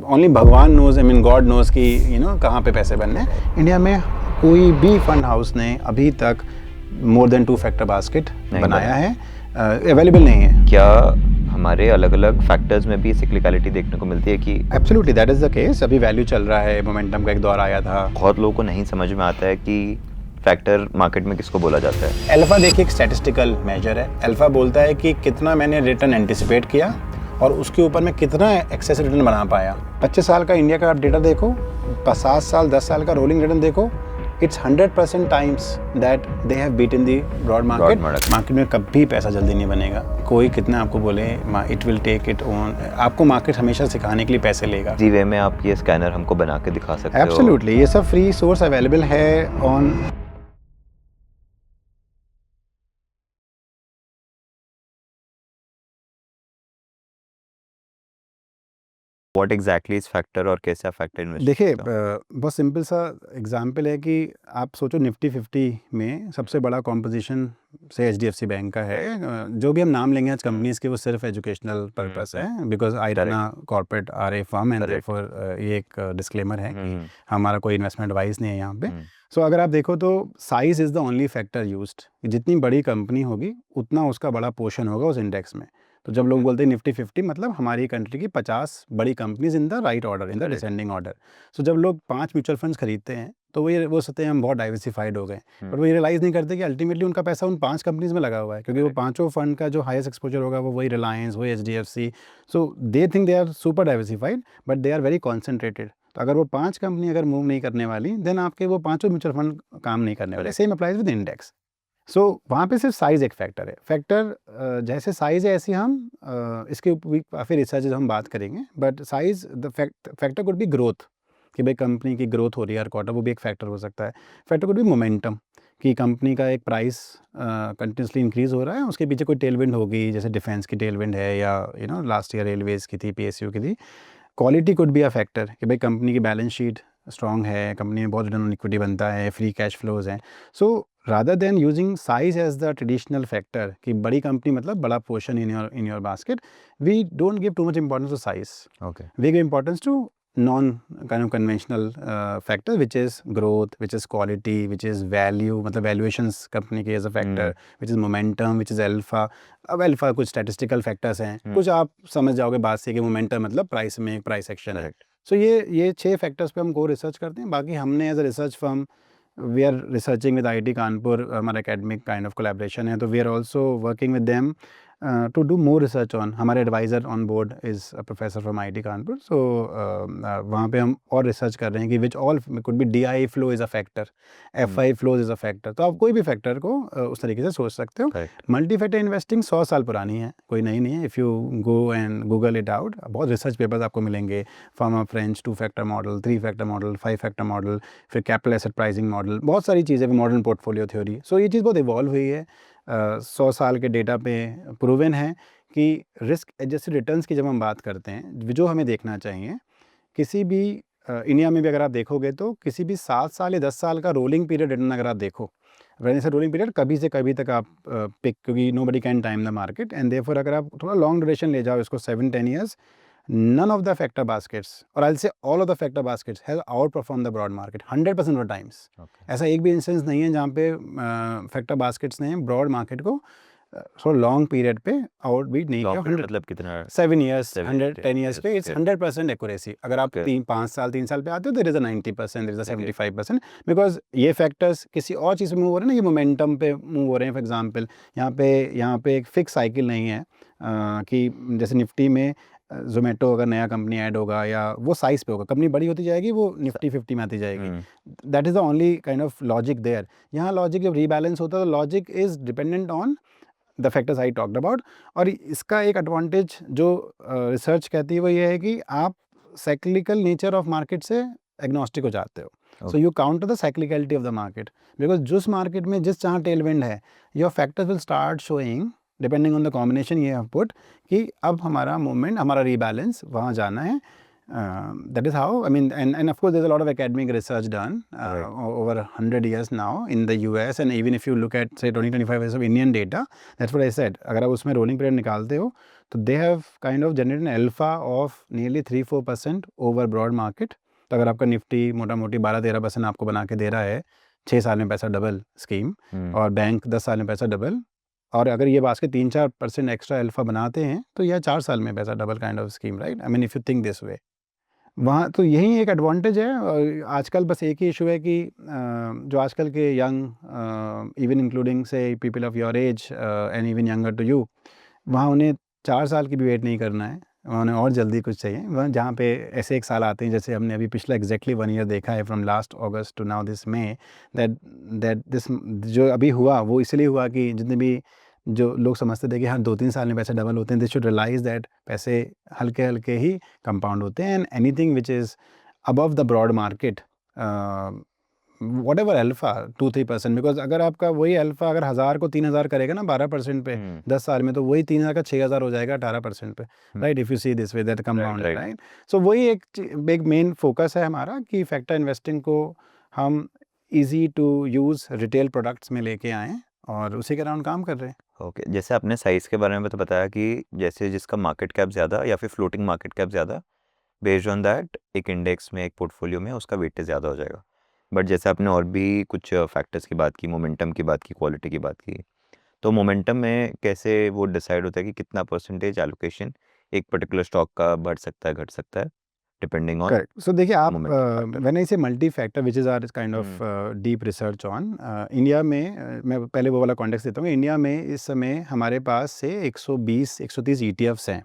Only भगवान knows, I mean God knows कि कहाँ पे पैसे बनने हैं। इंडिया में कोई भी फंड हाउस ने अभी तक मोर देन 2 फैक्टर बास्केट बनाया है, अवेलेबल नहीं है। क्या हमारे अलग अलग फैक्टर्स में भी सिक्लिकलिटी देखने को मिलती है कि? Absolutely that is the case. अभी वैल्यू चल रहा है, मोमेंटम का एक दौर आया था। बहुत लोगों को नहीं समझ में आता है कि फैक्टर मार्केट में किसको बोला जाता है। अल्फा देखिए एक स्टैटिस्टिकल मेजर है। अल्फा बोलता है कि कितना मैंने रिटर्न एंटिसिपेट किया और उसके ऊपर मैं कितना एक्सेस रिटर्न बना पाया। 25 साल का इंडिया का आप डेटा देखो, 7 साल 10 साल का रोलिंग रिटर्न देखो, it's 100% times that they have beaten the broad market. Market में कभी पैसा जल्दी नहीं बनेगा। कोई कितना आपको बोले it will take it on, आपको मार्केट हमेशा सिखाने के लिए पैसे लेगा। जी वे में आप ये स्कैनर हमको बना के दिखा सकते हो? एब्सोल्युटली, ये सब फ्री सोर्स अवेलेबल है on what exactly is factor और कैसे फैक्टर इन्वेस्ट? देखिए बहुत सिंपल सा एग्जांपल है कि आप सोचो निफ्टी 50 में सबसे बड़ा कॉम्पोजिशन से HDFC बैंक का है। जो भी हम नाम लेंगे आज कंपनीज के वो सिर्फ एजुकेशनल पर्पस है, because I run a corporate are a firm and therefore ये एक डिस्क्लेमर है कि हमारा कोई इन्वेस्टमेंट एडवाइस नहीं है यहाँ पे। सो अगर आप देखो तो size is the only factor used. जितनी बड़ी कंपनी होगी उतना उसका बड़ा पोर्शन होगा उस इंडेक्स में। तो जब लोग बोलते हैं निफ्टी 50 मतलब हमारी कंट्री की 50 बड़ी companies in the right order, in the descending order. So जब लोग 5 म्यूचुअल फंड्स खरीदते हैं तो वो सोचते हैं हम बहुत डाइवर्सिफाइड हो गए, बट वो ये रियलाइज़ नहीं करते कि अल्टीमेटली उनका पैसा उन 5 कंपनीज में लगा हुआ है, क्योंकि वो पांचों फंड का जो हाईएस्ट एक्सपोजर होगा वो वही रिलायंस, वही HDFC। So they think they are super diversified but they are very concentrated. तो अगर वो 5 कंपनी अगर मूव नहीं करने वाली देन आपके वो पांचों म्यूचुअल फंड काम नहीं करने वाले। Same applies with index. So वहाँ पे सिर्फ साइज़ एक फैक्टर है। फैक्टर जैसे साइज़ है ऐसे हम इसके ऊपर भी काफ़ी रिसर्च हम बात करेंगे, but size the factor could be growth, कि भाई कंपनी की ग्रोथ हो रही है हर क्वार्टर, वो भी एक फैक्टर हो सकता है। फैक्टर कुड बी मोमेंटम, कि कंपनी का एक प्राइस कंटिन्यूसली इंक्रीज़ हो रहा है, उसके पीछे कोई टेलविंड होगी, जैसे डिफेंस की टेलविंड है या लास्ट ईयर रेलवेज़ की थी, PSU की थी। Quality could be a factor, कि भाई कंपनी की बैलेंस शीट स्ट्रॉन्ग है, कंपनी में बहुत रिटर्न ऑन इक्विटी बनता है, फ्री कैश फ्लोज हैं। So rather than using size as the traditional factor कि बड़ी कंपनी मतलब बड़ा portion in your basket, we don't give too much importance to size. Okay, we give importance to non kind of conventional factor, which is growth, which is quality, which is value, मतलब valuations company के as a factor, which is momentum, which is alpha। अब alpha कुछ statistical factors हैं, कुछ आप समझ जाओगे बात से कि momentum मतलब प्राइस में प्राइस एक्शन है। सो ये 6 फैक्टर्स पे हम को रिसर्च करते हैं। बाकी हमने as a research firm we are researching with IIT Kanpur, हमारा एकेडमिक काइंड ऑफ कोलैबोरेशन है, तो we are also working with them to do more research on। हमारे adviser on board is a professor from IIT Kanpur. So वहाँ पे हम और research कर रहे हैं कि which all could be DI flow is a factor, FI flows is a factor. तो आप कोई भी फैक्टर को उस तरीके से सोच सकते हो। मल्टी फैक्टर इन्वेस्टिंग 100 साल पुरानी है, कोई नई नहीं है। If you go and Google it out, बहुत रिसर्च पेपर्स आपको मिलेंगे, pharma French 2 factor model, 3 factor model, 5 factor model, फिर कैपिटल एसेट प्राइसिंग मॉडल, बहुत सारी चीज़ें, मॉडर्न पोर्टफोलियो थ्योरी। सो ये चीज़ बहुत इवॉल्व हुई है। 100 साल के डेटा पे प्रूवन है कि रिस्क एडजस्टेड रिटर्न्स की जब हम बात करते हैं, जो हमें देखना चाहिए किसी भी इंडिया में भी अगर आप देखोगे तो किसी भी 7 साल या 10 साल का रोलिंग पीरियड रिटर्न अगर आप देखो, वैसे रोलिंग पीरियड कभी से कभी तक आप पिक, क्योंकि nobody can time the market and therefore अगर आप थोड़ा लॉन्ग ड्यूरेशन ले जाओ इसको 7-10 years, none of the factor baskets, or I'll say all of the factor baskets has outperformed the broad market 100% of times। ऐसा एक भी इंस्टेंस नहीं है जहाँ पे फैक्टर बास्केट्स ने ब्रॉड मार्केट को थोड़ा लॉन्ग पीरियड पे आउटबीट नहीं किया। मतलब कितना? 7 ईयर्स, 10 ईयर्स पे इट्स 100% एक्यूरेसी। अगर आप 5 साल 3 साल पे आते हो तो there is a 90%, there is a 75%, because ये फैक्टर्स किसी और चीज़ पे मूव हो रहे हैं ना, ये मोमेंटम पे मूव हो रहे हैं। फॉर एग्जांपल यहाँ पे एक फिक्स साइकिल नहीं है कि जैसे निफ्टी में जोमेटो अगर नया कंपनी ऐड होगा या वो साइज़ पे होगा, कंपनी बड़ी होती जाएगी, वो निफ्टी 50 में आती जाएगी। That is the only kind of logic there. यहाँ लॉजिक जब रीबैलेंस होता है तो logic is dependent on the factors I talked about. और इसका एक एडवांटेज जो रिसर्च कहती है वो ये है कि आप साइक्लिकल नेचर ऑफ मार्केट से एग्नोस्टिक हो जाते हो। So you counter the cyclicality of the market, because जिस मार्केट में जिस जहाँ टेलविंड है, your factors will start showing depending on the combination ये पुट, कि अब हमारा मूवमेंट, हमारा रीबैलेंस वहाँ जाना है। That is how, I mean, and of course there's a lot of academic research done over 100 years now in the US, and even if you look at say 20-25 years of Indian data, that's what I said, अगर आप उसमें rolling period निकालते हो तो they have kind of generate an alpha of nearly 3-4% over broad market. तो अगर आपका Nifty मोटा मोटी 12-13% आपको बना के दे रहा है 6 साल में पैसा डबल स्कीम, और बैंक 10 साल में पैसा डबल, और अगर ये बास्केट 3-4% एक्स्ट्रा अल्फा बनाते हैं तो यह 4 साल में पैसा double kind of scheme, right? I mean if you think this way, वहाँ तो यही एक एडवांटेज है। और आजकल बस एक ही इशू है कि जो आजकल के young, even including say people of your age and even younger to you, वहाँ उन्हें 4 साल की भी वेट नहीं करना है, उन्हें और जल्दी कुछ चाहिए। वहाँ जहाँ पे ऐसे एक साल आते हैं, जैसे हमने अभी पिछला एग्जैक्टली 1 ईयर देखा है, from last August to now this May, that this जो अभी हुआ वो इसलिए हुआ कि जितने भी जो लोग समझते थे कि हाँ 2-3 साल में पैसे डबल होते हैं, दे शुड रियलाइज दैट पैसे हल्के हल्के ही कंपाउंड होते हैं, and anything which is above the broad market, whatever alpha 2-3%, because अगर आपका वही अल्फा अगर 1000 को 3000 करेगा ना 12% पे 10 साल में, तो वही 3000 का 6000 हो जाएगा 18% पे, right? If you see this way that compound, right? So वही एक मेन फोकस है हमारा कि फैक्टर इन्वेस्टिंग को हम easy to use retail products में लेके आएँ और उसी के अराउंड काम कर रहे हैं। ओके, जैसे आपने साइज़ के बारे में तो बताया कि जैसे जिसका मार्केट कैप ज़्यादा या फिर फ्लोटिंग मार्केट कैप ज़्यादा, बेस्ड ऑन दैट एक इंडेक्स में एक पोर्टफोलियो में उसका वेटेज ज़्यादा हो जाएगा। बट जैसे आपने और भी कुछ फैक्टर्स की बात की, मोमेंटम की बात की, क्वालिटी की बात की, तो मोमेंटम में कैसे वो डिसाइड होता है कि कितना परसेंटेज एलोकेशन एक पर्टिकुलर स्टॉक का बढ़ सकता है, घट सकता है, डिपेंडिंग ऑन करेक्ट। सो देखिए आप, momentum factor? When I say multi factor which is are kind of deep research on India में, मैं पहले वो वाला कॉन्टेक्स्ट देता हूँ। इंडिया में इस समय हमारे पास से 120-130 ETFs हैं,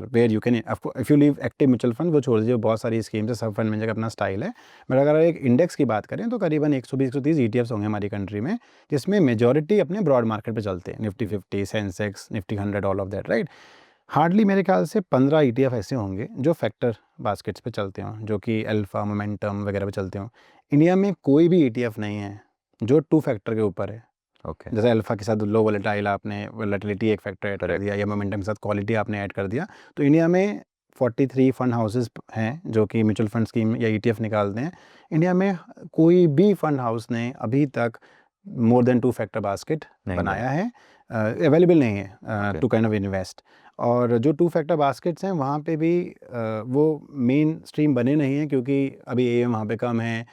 where you can, if you leave active mutual fund वो छोड़ दीजिए, बहुत सारी स्कीम्स है, सब फंड मैनेजर का अपना स्टाइल है। बट अगर एक इंडेक्स की बात करें तो करीबन 120-130 ETFs होंगे हमारी कंट्री में, जिसमें मेजॉरिटी अपने ब्रॉड मार्केट पे चलते हैं, Nifty 50, Sensex, Nifty 100, all of that, right? Hardly मेरे ख्याल से 15 ETF ऐसे होंगे जो फैक्टर बास्केट्स पे चलते हों, जो कि अल्फा, मोमेंटम वगैरह पे चलते हों। इंडिया में कोई भी ETF नहीं है जो 2 फैक्टर के ऊपर है। ओके, जैसे अल्फा के साथ लो वोलेटाइल आपने वोलेटिलिटी एक फैक्टर ऐड कर करेक्ट। दिया, या मोमेंटम के साथ क्वालिटी आपने ऐड कर दिया, तो इंडिया में 43 फंड हाउसेस हैं जो कि म्यूचुअल फंड स्कीम या ETF निकालते हैं। इंडिया में कोई भी फंड हाउस ने अभी तक मोर देन 2 फैक्टर बास्केट नहीं बनाया है, अवेलेबल नहीं है Okay. To kind of invest. और जो 2 फैक्टर बास्केट्स हैं वहाँ पे भी वो मेन स्ट्रीम बने नहीं हैं, क्योंकि अभी AUM वहाँ पे कम है।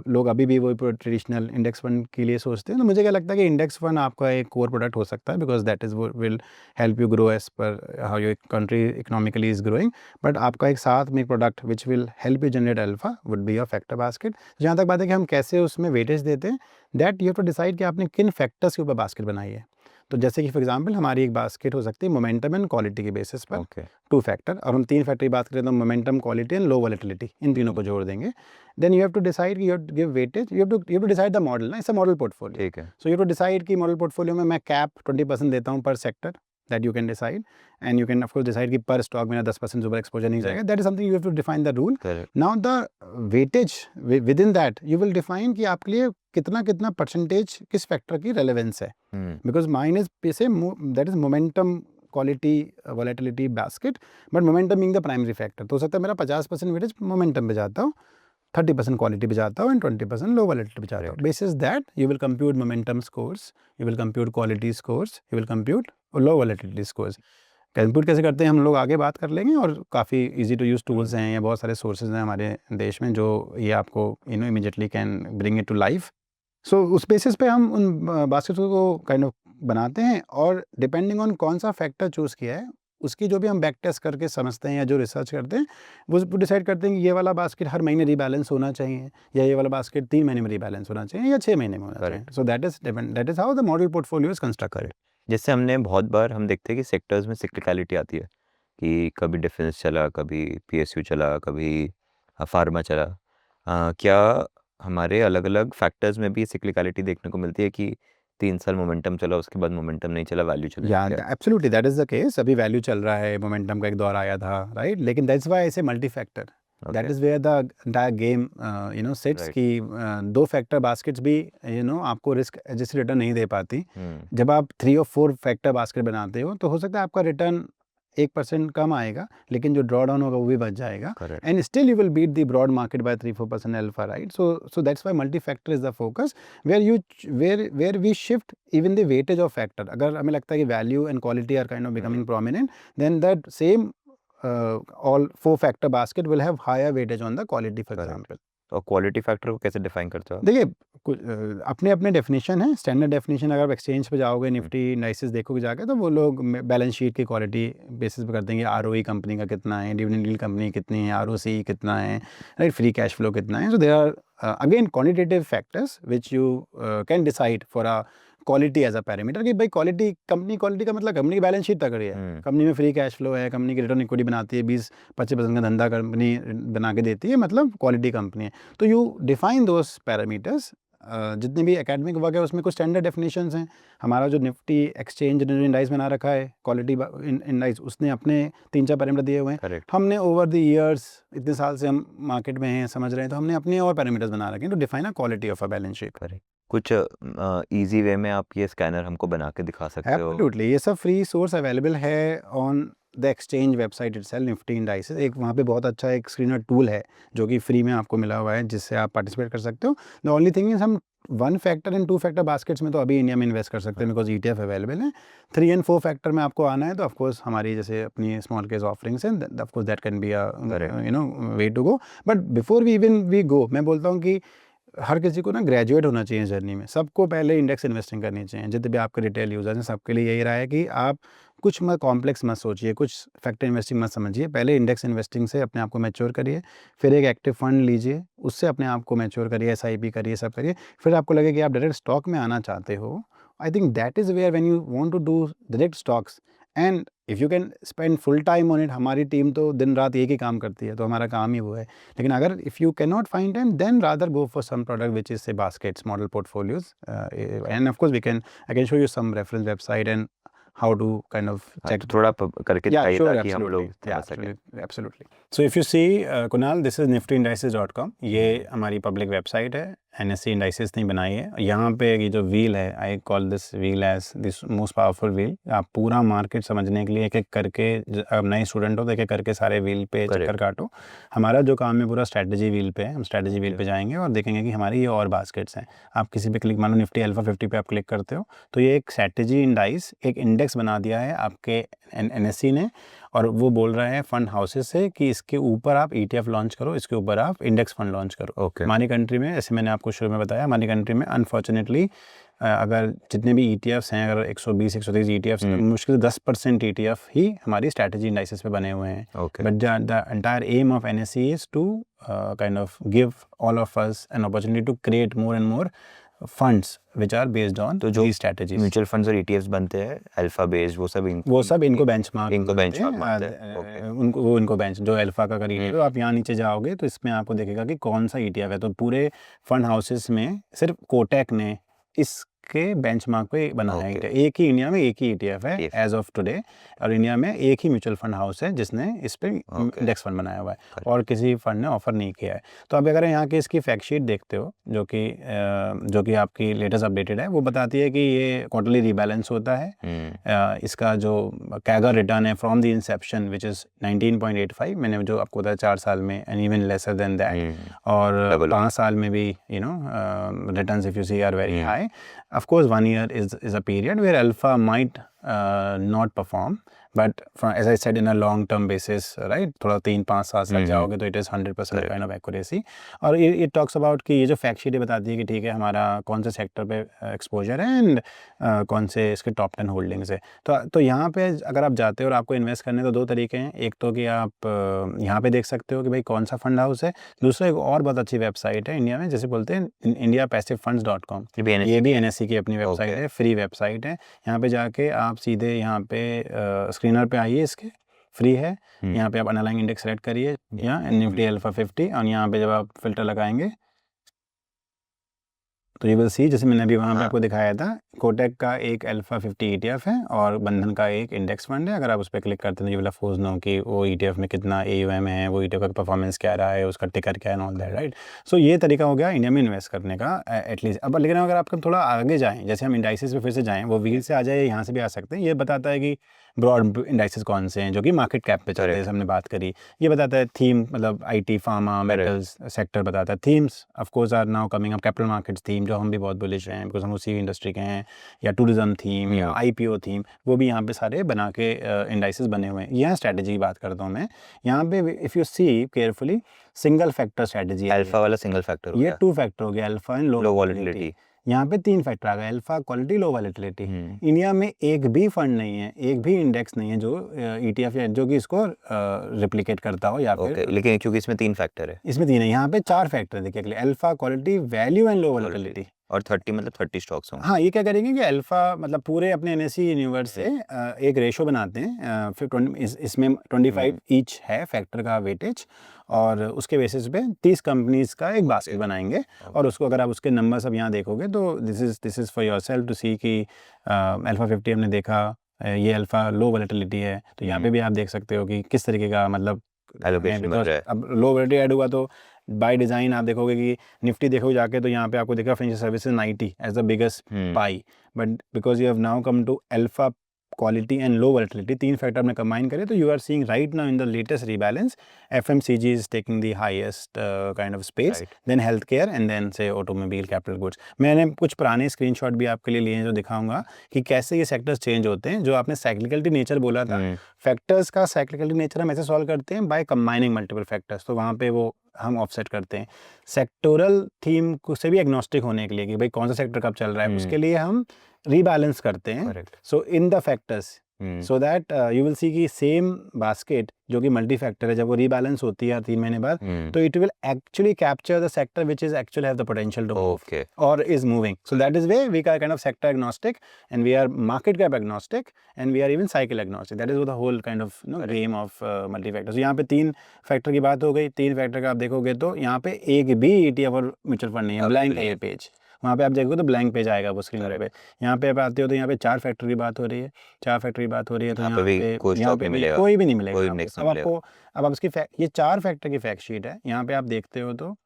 लोग अभी भी वही ट्रेडिशनल इंडेक्स फंड के लिए सोचते हैं। तो मुझे क्या लगता है कि इंडेक्स फंड आपका एक कोर प्रोडक्ट हो सकता है, because that is will help you grow as per how your country economically is growing. But आपका एक साथ में product which will help you generate alpha would be your factor basket. जहाँ तक बात है कि हम कैसे उसमें वेटेज देते हैं, that you have to decide कि आपने किन फैक्टर्स के ऊपर बास्केट बनाई है। तो जैसे कि फॉर एग्जांपल हमारी एक बास्केट हो सकती है मोमेंटम एंड क्वालिटी के बेसिस पर, Okay. 2 फैक्टर, और हम 3 फैक्टर की बात करें तो momentum, quality and low volatility, इन तीनों को जोड़ देंगे। Then you have to decide कि you give weightage, you have to decide the model ना, इट्स अ मॉडल पोर्टफोलियो। ठीक है। So you have to decide कि मॉडल पोर्टफोलियो में मैं कैप 20% देता हूँ per sector, that you can decide, and you can of course decide कि पर स्टॉक मेरा 10% से ऊपर एक्सपोजर नहीं जाएगा। That is something you have to define the rule. Correct. Now the weightage within that you will define कि आपके लिए कितना कितना परसेंटेज किस फैक्टर की रेलेवेंस है, because mine is that is momentum, quality, volatility basket, but momentum being the primary factor, तो हो सकता है मेरा 50% वेटेज मोमेंटम पे जाता हो, 30% क्वालिटी पे जाता हो, एंड 20% लो वॉलेटिलिटी पे जाता हो। Basis that you will compute momentum scores, you will compute quality scores, you will compute low volatility scores. Compute कैसे करते हैं हम लोग आगे बात कर लेंगे, और काफ़ी इजी टू यूज़ टूल्स हैं या बहुत सारे सोर्सेज हैं हमारे देश में जो ये आपको immediately can bring it to life. So उस बेसिस पे हम उन बास्केट्स को काइंड ऑफ बनाते हैं, और डिपेंडिंग ऑन कौन सा फैक्टर चूज़ किया है उसकी जो भी हम बैक टेस्ट करके समझते हैं या जो रिसर्च करते हैं वो डिसाइड करते हैं कि ये वाला बास्केट हर महीने रीबैलेंस होना चाहिए, या ये वाला बास्केट 3 महीने में रीबैलेंस होना चाहिए, या 6 महीने में होना चाहिए। सो that is how the model portfolio is constructed. जैसे हमने बहुत बार हम देखते हैं कि सेक्टर्स में सिक्लिकलिटी आती है कि कभी डिफेंस चला, कभी PSU चला, कभी फार्मा चला। क्या हमारे अलग अलग फैक्टर्स में भी सिक्लिकलिटी देखने को मिलती है कि 3 साल मोमेंटम चला, उसके बाद मोमेंटम नहीं चला, वैल्यू चला? या absolutely that is the case. अभी वैल्यू चल रहा है, मोमेंटम का एक दौर आया था, राइट? लेकिन that's why I say multi factor, that is where the entire game sits, कि 2 फैक्टर बास्केट्स भी आपको रिस्क एडजस्टेड रिटर्न नहीं दे पाती। जब आप 3 और 4 फैक्टर बास्केट बनाते हो तो हो सकता है आपका रिटर्न 1% कम आएगा, लेकिन जो ड्रॉ डाउन होगा वो भी बच जाएगा, correct. And still you will beat the broad market by 3-4% alpha, right? So that's why multi factor is the focus, where we shift even the weightage of factor. अगर हमें लगता है कि value and quality are kind of becoming prominent, then that same all 4 factor basket will have higher weightage on the quality, for Correct. example. और quality factor को कैसे define करते हो आप? देखिए, अपने अपने डेफिनेशन है, स्टैंडर्ड डेफिनेशन। अगर आप एक्सचेंज पे जाओगे, निफ्टी इंडाइसेस देखोगे जाके, तो वो लोग बैलेंस शीट की क्वालिटी बेसिस पे करते हैं कि ROE कंपनी का कितना है, डिविडेंड यील्ड कंपनी कितनी है, ROC कितना है, राइट, फ्री कैश फ्लो कितना है। So there are again quantitative factors which you can decide for a quality as a parameter, कि भाई क्वालिटी, कंपनी क्वालिटी का मतलब कंपनी की बैलेंस शीट तगड़ी है, कंपनी में फ्री कैश फ्लो है, कंपनी की रिटर्न इक्विटी बनाती है, 20-25% का धंधा कंपनी बना के देती है, मतलब क्वालिटी कंपनी है। तो यू डिफाइन दोज पैरामीटर्स। जितने भी एकेडमिक वर्क है उसमें कुछ स्टैंडर्ड डेफिनेशंस हैं। हमारा जो निफ्टी एक्सचेंज इंडाइस बना रखा है, क्वालिटी इंडाइस, उसने अपने 3-4 पैरामीटर दिए हुए हैं। करेक्ट। हमने ओवर द ईयर्स, इतने साल से हम मार्केट में हैं, समझ रहे हैं, तो हमने अपने और पैरामीटर्स बना रखे हैं to define a quality of a balance sheet. Correct. कुछ इजी वे में आप ये स्कैनर हमको बना के दिखा सकते हो? एब्सोल्युटली, ये सब फ्री सोर्स अवेलेबल है on the exchange website itself, Nifty indices. एक वहाँ पे बहुत अच्छा एक स्क्रीनर टूल है जो कि फ्री में आपको मिला हुआ है, जिससे आप पार्टिसिपेट कर सकते हो। द ओनली थिंग इज, हम 1 फैक्टर एंड 2 फैक्टर बास्केट्स में तो अभी इंडिया में इन्वेस्ट कर सकते हैं, बिकॉज ETF अवेलेबल है। 3 एंड 4 फैक्टर में आपको आना है तो ऑफकोर्स हमारी जैसे अपनी स्मॉल केस ऑफरिंग्स हैं, of course that can be a way to go. But before we go, मैं बोलता हूँ कि हर किसी को ना ग्रेजुएट होना चाहिए जर्नी में। सबको पहले इंडेक्स इन्वेस्टिंग करनी चाहिए। जितने भी आपके रिटेल यूजर्स हैं, सबके लिए यही रहा है कि आप कुछ मत कॉम्प्लेक्स मत सोचिए, कुछ फैक्टर इन्वेस्टिंग मत समझिए। पहले इंडेक्स इन्वेस्टिंग से अपने आप को मैच्योर करिए, फिर एक एक्टिव फंड लीजिए, उससे अपने आप को मैच्योर करिए, SIP करिए, सब करिए। फिर आपको लगे कि आप डायरेक्ट स्टॉक में आना चाहते हो, I think that is where when you want to do direct stocks, and if you can spend full time on it. हमारी टीम तो दिन रात एक ही काम करती है, तो हमारा काम ही वो है। लेकिन अगर if you can not find time, then rather go for some product which is say baskets, model portfolios, and of course I can show you some reference website and how to kind of check. तो थोड़ा करके Yeah, दिखाइए sure, ताकि हम absolutely. लोग Yeah, समझ सकें। absolutely. So if you see, Kunal, this is niftyindices.com. ये हमारी पब्लिक वेबसाइट है, NSE इंडाइसेस नहीं बनाई है। यहाँ पे ये जो व्हील है, I call this wheel as this most powerful wheel. आप पूरा मार्केट समझने के लिए एक एक करके, अब नए स्टूडेंट हो तो एक एक करके सारे व्हील पे चक्कर काटो। हमारा जो काम है पूरा स्ट्रेटजी व्हील पे है। हम स्ट्रेटजी व्हील पे जाएंगे और देखेंगे कि हमारी ये और बास्केट्स हैं। आप किसी पे क्लिक, मान लो निफ्टी अल्फा 50 पे आप क्लिक करते हो, तो ये एक स्ट्रेटजी इंडाइस, एक इंडेक्स बना दिया है आपके NSE ने, और वो बोल रहा है फंड हाउसेस से कि इसके ऊपर आप ETF लॉन्च करो, इसके ऊपर आप इंडेक्स फंड लॉन्च करो। ओके। हमारी कंट्री में, जैसे मैंने आपको शुरू में बताया, हमारी कंट्री में अनफॉर्चुनेटली अगर जितने भी ETFs हैं, अगर 120-130 ETFs, मुश्किल 10% ETF ही हमारी स्ट्रैटेजी इंडाइसेस पे बने हुए हैं। Okay. But the entire aim of NSE is to kind of give all of us an opportunity to create more and more funds which are based on तो जो strategies. Mutual funds और ETFs बनते हैं alpha based, वो सब इनको benchmark मानते हैं। ओके। उनको बेंच, जो अल्फा का ETF है, आप यहाँ नीचे जाओगे तो इसमें आपको देखेगा कि कौन सा ETF है। तो पूरे फंड हाउसेस में सिर्फ कोटक ने इसके बेंचमार्क पे बनाया है। ओके। एक ही इंडिया में एक ही ETF है Yes. एज ऑफ टुडे, और इंडिया में एक ही म्यूचुअल फंड हाउस है जिसने इस पे Okay. इंडेक्स फंड बनाया हुआ है, Correct. और किसी फंड ने ऑफर नहीं किया है। तो आप अगर यहाँ के इसकी फैक्ट शीट देखते हो, जो कि आपकी लेटेस्ट अपडेटेड है, वो बताती है कि ये क्वार्टरली रिबैलेंस होता है। इसका जो कैगर रिटर्न है from the inception which is 19.85, मैंने जो आपको बताया 4 साल में, and even lesser than that, और 5 साल में भी returns if you see are very high. Of course, 1 year is a period where alpha might not perform, but as I said, in a long term basis, right, थोड़ा 3-5 साल जाओगे तो it is 100% kind of accuracy। और it talks about कि ये जो fact sheet बताती है कि ठीक है हमारा कौन से सेक्टर पे एक्सपोजर है, एंड कौन से इसके टॉप 10 होल्डिंग्स है। तो यहाँ पे अगर आप जाते हो और आपको इन्वेस्ट करने, तो 2 तरीके हैं। एक तो कि आप यहाँ पे देख सकते हो कि भाई कौन सा फंड हाउस है। दूसरा, एक और बहुत अच्छी वेबसाइट है इंडिया में, जैसे बोलते हैं indiapassivefunds.com। ये भी NSE की अपनी वेबसाइट है, फ्री वेबसाइट है। यहाँ पे जाके आप सीधे यहाँ पे स्क्रीनर पे आइए, इसके फ्री है। यहाँ पे आप अंडरलाइंग इंडेक्स सेलेक्ट करिए, यहाँ निफ्टी अल्फा 50, और यहाँ पे जब आप फिल्टर लगाएंगे तो यू विल सी, जैसे मैंने अभी वहाँ पे आपको दिखाया था, कोटक का एक अल्फा 50 ETF है और बंधन का एक इंडेक्स फंड है। अगर आप उस पर क्लिक करते हैं तो यू विल अफकोर्स नो कि वो ETF में कितना AUM है, वो ETF का परफॉर्मेंस क्या रहा है, उसका टिकर क्या है, ऑल दैट, राइट। सो ये तरीका हो गया इंडिया में इन्वेस्ट करने का एटलीस्ट। अब लेकिन अगर आप थोड़ा आगे जाएँ, जैसे हम इंडाइसेस पे फिर से जाएँ, वो व्हील से आ जाए, यहाँ से भी आ सकते हैं। ये बताता है कि ब्रॉड इंडाइसेस कौन से हैं जो कि मार्केट कैप पे चलते हैं, जैसे हमने बात करी। ये बताता है थीम, मतलब आईटी, फार्मा, मेटल्स सेक्टर बताता है। Themes of course are now coming up, capital markets theme जो हम भी बहुत बुलिश हैं बिकॉज हम उसी इंडस्ट्री के हैं, या टूरिज्म थीम या आईपीओ थीम, वो भी यहाँ पे सारे बना के इंडाइसेस बने हुए हैं। यहाँ स्ट्रैटेजी की बात करता हूँ मैं, यहाँ पे if you see carefully single factor strategy, alpha वाला सिंगल फैक्टर हो ये गया, 2 फैक्टर हो गया, अल्फा एंड लो वॉलेटिलिटी। यहाँ पे 3 फैक्टर आ गए, अल्फा, क्वालिटी, लो वॉलेटिलिटी। हम्म, इंडिया में एक भी फंड नहीं है, एक भी इंडेक्स नहीं है जो ईटीएफ या जो कि इसको रिप्लिकेट करता हो, या ओके, फिर लेकिन क्योंकि इसमें 3 फैक्टर है इसमें 3 है, यहाँ पे 4 फैक्टर देखिए, alpha, quality, value and low volatility. और 30 मतलब 30 स्टॉक्स होंगे। हाँ, ये क्या करेंगे कि अल्फा मतलब पूरे अपने एनएससी यूनिवर्स से एक रेशो बनाते हैं, फिर इसमें 25 ईच है फैक्टर का वेटेज, और उसके बेसिस पे 30 कंपनीज का एक बास्केट बनाएंगे, और उसको अगर आप उसके नंबर सब यहाँ देखोगे तो this is for yourself to see कि अल्फा 50 हमने देखा, ये अल्फा लो वॉलेटिलिटी है, तो यहाँ पे भी आप देख सकते हो कि किस तरीके का मतलब एलोकेशन बन रहा है। अब लो वॉलेटिलिटी ऐड हुआ तो बाय डिज़ाइन आप देखोगे कि निफ्टी देखोगे जाके तो यहाँ पे आपको देखा financial services 90 as the biggest pie, but because you have now come to alpha, quality and low volatility, 3 factor में कंबाइन करें तो you are seeing right now in the latest rebalance FMCG is taking the highest kind of space, then health care and then say automobile, capital goods. मैंने कुछ पुराने screenshot भी आपके लिए लिए हैं जो दिखाऊंगा कि कैसे ये सेक्टर्स चेंज होते हैं। जो आपने साइक्लिकलिटी नेचर बोला था, फैक्टर्स का साइक्लिकलिटी नेचर हम ऐसे सॉल्व करते हैं बाय कंबाइनिंग मल्टीपल फैक्टर्स, तो वहाँ पे वो हम ऑफसेट करते हैं। सेक्टोरल थीम को से भी एग्नोस्टिक होने के लिए कि भाई कौन सा सेक्टर कब चल रहा है, उसके लिए हम रीबैलेंस करते हैं, so in the factors, so that you will see कि सेम बास्केट जो कि मल्टी फैक्टर है, जब वो रीबैलेंस होती है 3 महीने बाद, तो it will actually capture the sector which is actually have the potential to move और is moving, so that is way we are kind of sector agnostic and we are market cap agnostic and we are even cycle agnostic, that is the whole kind of game of multi factor. तो यहाँ पे 3 factor की बात हो गई। 3 factor का आप देखोगे तो यहाँ पे एक भी ईटीएफ और म्यूचुअल फंड नहीं है, ब्लैंक है ये पेज, वहाँ पे आप देखोगे तो ब्लैंक पेज आएगा वो स्क्रीन पे। यहाँ पे आप आते हो तो यहाँ पे 4 फैक्टर की बात हो रही है, 4 फैक्टर की बात हो रही है, तो यहाँ पे कोई भी नहीं मिलेगा। अब आप इसकी ये 4 फैक्टर की फैक्ट शीट है, यहाँ पे आप देखते हो तो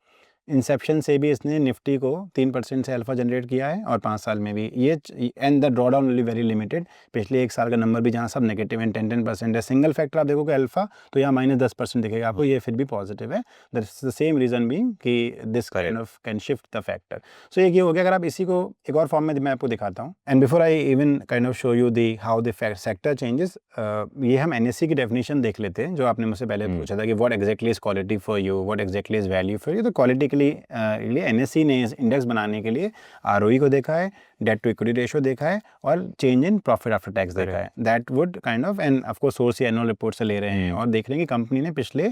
इंसेप्शन से भी इसने निफ्टी को 3% से अल्फा जनरेट किया है, और 5 साल में भी ये, and the drawdown will be very limited. पिछले 1 साल का नंबर भी जहाँ सब नेगेटिव एंड 10% है। सिंगल फैक्टर आप देखोगे अल्फा तो यहाँ -10% दिखेगा आपको, ये फिर भी पॉजिटिव है। That's the same reason being कि this kind of can shift the factor. So ये हो गया। अगर आप इसी को एक और फॉर्म में मैं आपको दिखाता हूँ, and before I even kind of show you the how the sector changes, ये हम एनएससी की डेफिनेशन देख लेते हैं जो आपने मुझसे पहले पूछा था कि what exactly is quality for you, what exactly is value for you. तो क्वालिटी के लिए एनएससी ने इंडेक्स बनाने के लिए आरओई को देखा है, डेट टू इक्विटी रेशियो देखा है, और change in profit after tax देखा है। That would kind of, and of course source annual report से ले रहे हैं और देख रहे हैं कि कंपनी ने पिछले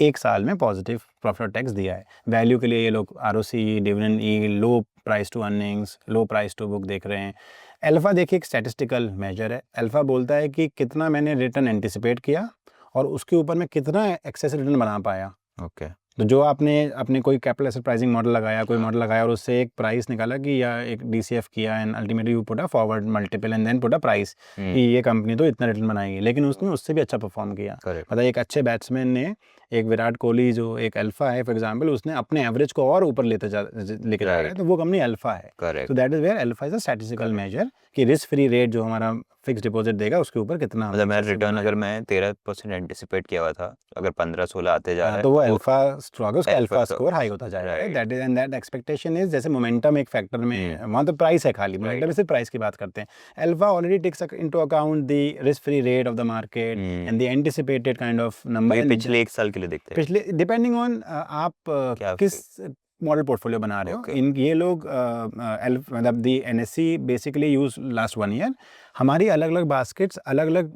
1 साल में पॉजिटिव प्रॉफिट आफ्टर टैक्स दिया है। वैल्यू के लिए ये लोग ROC, dividend yield, low price to earnings, low price to book देख रहे हैं। अल्फा देखिए एक स्टैटिस्टिकल मेजर है। अल्फा बोलता है कि कितना मैंने रिटर्न एंटिसिपेट किया और उसके ऊपर मैं कितना एक्सेस रिटर्न बना पाया। तो जो आपने अपने कोई कैपिटल एसेट प्राइसिंग मॉडल लगाया, कोई मॉडल लगाया और उससे एक प्राइस निकाला कि या एक डीसीएफ किया, and ultimately you put a forward multiple and then put a price कि ये कंपनी तो इतना रिटर्न बनाएगी, लेकिन उसने उससे भी अच्छा परफॉर्म किया। मतलब एक अच्छे बैट्समैन ने, एक विराट कोहली जो एक अल्फा है फॉर एग्जांपल, उसने अपने एवरेज को और ऊपर लेके जा रहा है, तो वो कंपनी अल्फा है। तो that is where alpha is a statistical measure कि रिस्क फ्री रेट जो हमारा फिक्स डिपॉजिट देगा उसके ऊपर कितना, मतलब मेरा रिटर्न अगर मैं 13% एंटिसिपेट किया हुआ था, अगर 15-16 आते जा रहा है तो वो अल्फा स्ट्रॉग है, उसका अल्फा स्कोर हाई होता जाएगा। That is, and that expectation is, जैसे मोमेंटम एक फैक्टर में, वहाँ तो प्राइस है, खाली मोमेंटम में सिर्फ प्राइस की बात करते हैं। Alpha already takes into account the risk free rate of the market and the anticipated kind of number. पिछले 1 साल के लिए देखते हैं, पिछले डिपेंडिंग ऑन आप किस मॉडल पोर्टफोलियो बना रहे हो। इन ये लोग मतलब the NSC basically use last 1 year. हमारी अलग अलग बास्केट्स अलग अलग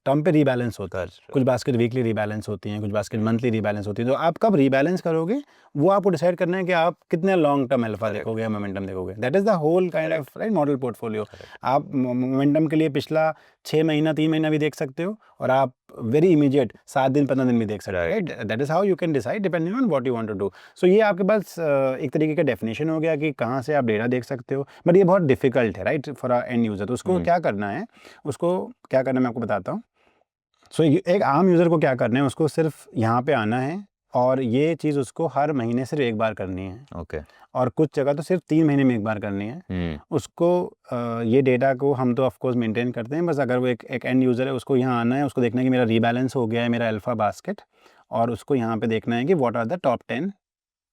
टर्म पे रीबैलेंस होता है। कुछ बास्केट वीकली रीबैलेंस होती हैं, कुछ बास्केट मंथली रीबैलेंस होती है। तो आप कब रीबैलेंस करोगे वो आपको डिसाइड करना है कि आप कितने लॉन्ग टर्म अल्फा देखोगे या मोमेंटम देखोगे। That is the whole kind of right model portfolio. आप मोमेंटम के लिए पिछला 6 महीना 3 महीना भी देख सकते हो, और आप वेरी इमीडिएट 7 दिन 15 दिन भी देख सकते हो। Right, that is how you can decide depending on what you want to do. So ये आपके पास एक तरीके का डेफिनेशन हो गया कि कहाँ से आप डेटा देख सकते हो, बट ये बहुत डिफिकल्ट है right for a and user. तो उसको क्या करना है, मैं आपको बताता हूँ। सो एक आम यूज़र को क्या करना है, उसको सिर्फ यहाँ पे आना है, और ये चीज़ उसको हर महीने सिर्फ एक बार करनी है, ओके। और कुछ जगह तो सिर्फ 3 महीने में एक बार करनी है। उसको ये डेटा को हम तो ऑफ कोर्स मेंटेन करते हैं, बस अगर वो एक एंड यूज़र है, उसको यहाँ आना है, उसको देखना है कि मेरा रीबैलेंस हो गया है मेरा अल्फ़ा बास्केट, और उसको यहाँ पे देखना है कि what are the top 10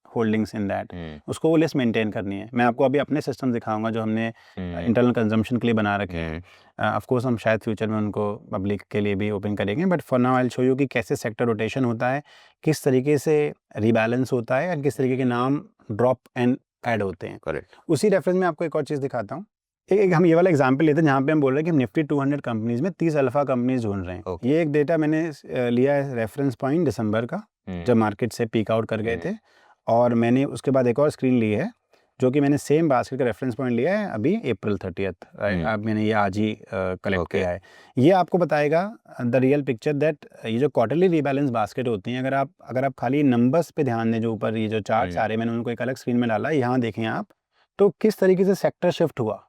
holdings in that. उसको वो लिस्ट मेंटेन करनी है। मैं आपको अभी अपने सिस्टम दिखाऊंगा जो हमने इंटरनल कंजम्पशन के लिए बना रखे हैं। ऑफ कोर्स हम शायद फ्यूचर में उनको पब्लिक के लिए भी ओपन करेंगे, but for now I will show you कि कैसे सेक्टर रोटेशन होता है, किस तरीके से रीबैलेंस होता है, और किस तरीके के नाम ड्रॉप एंड ऐड होते हैं। करेक्ट। उसी रेफरेंस में आपको एक और चीज़ दिखाता हूँ। एक हम ये वाला एग्जांपल लेते हैं जहाँ पे हम बोल रहे हैं कि हम निफ्टी 200 कंपनीज में 30 अल्फा कंपनीज ढूंढ रहे हैं। Okay. ये एक डेटा मैंने लिया है रेफरेंस पॉइंट दिसंबर का, जब मार्केट से पीक आउट कर गए थे, और मैंने उसके बाद एक और स्क्रीन ली है जो कि मैंने सेम बास्केट का रेफरेंस पॉइंट लिया है अभी अप्रैल 30th। अब मैंने ये आज ही कलेक्ट किया है। ये आपको बताएगा द रियल पिक्चर दैट ये जो क्वार्टरली रीबैलेंस बास्केट होती हैं, अगर आप खाली नंबर्स पे ध्यान दें, जो ऊपर ये जो चार्ट आ रहे हैं, मैंने उनको एक अलग स्क्रीन में डाला, यहाँ देखें आप, तो किस तरीके से सेक्टर शिफ्ट हुआ।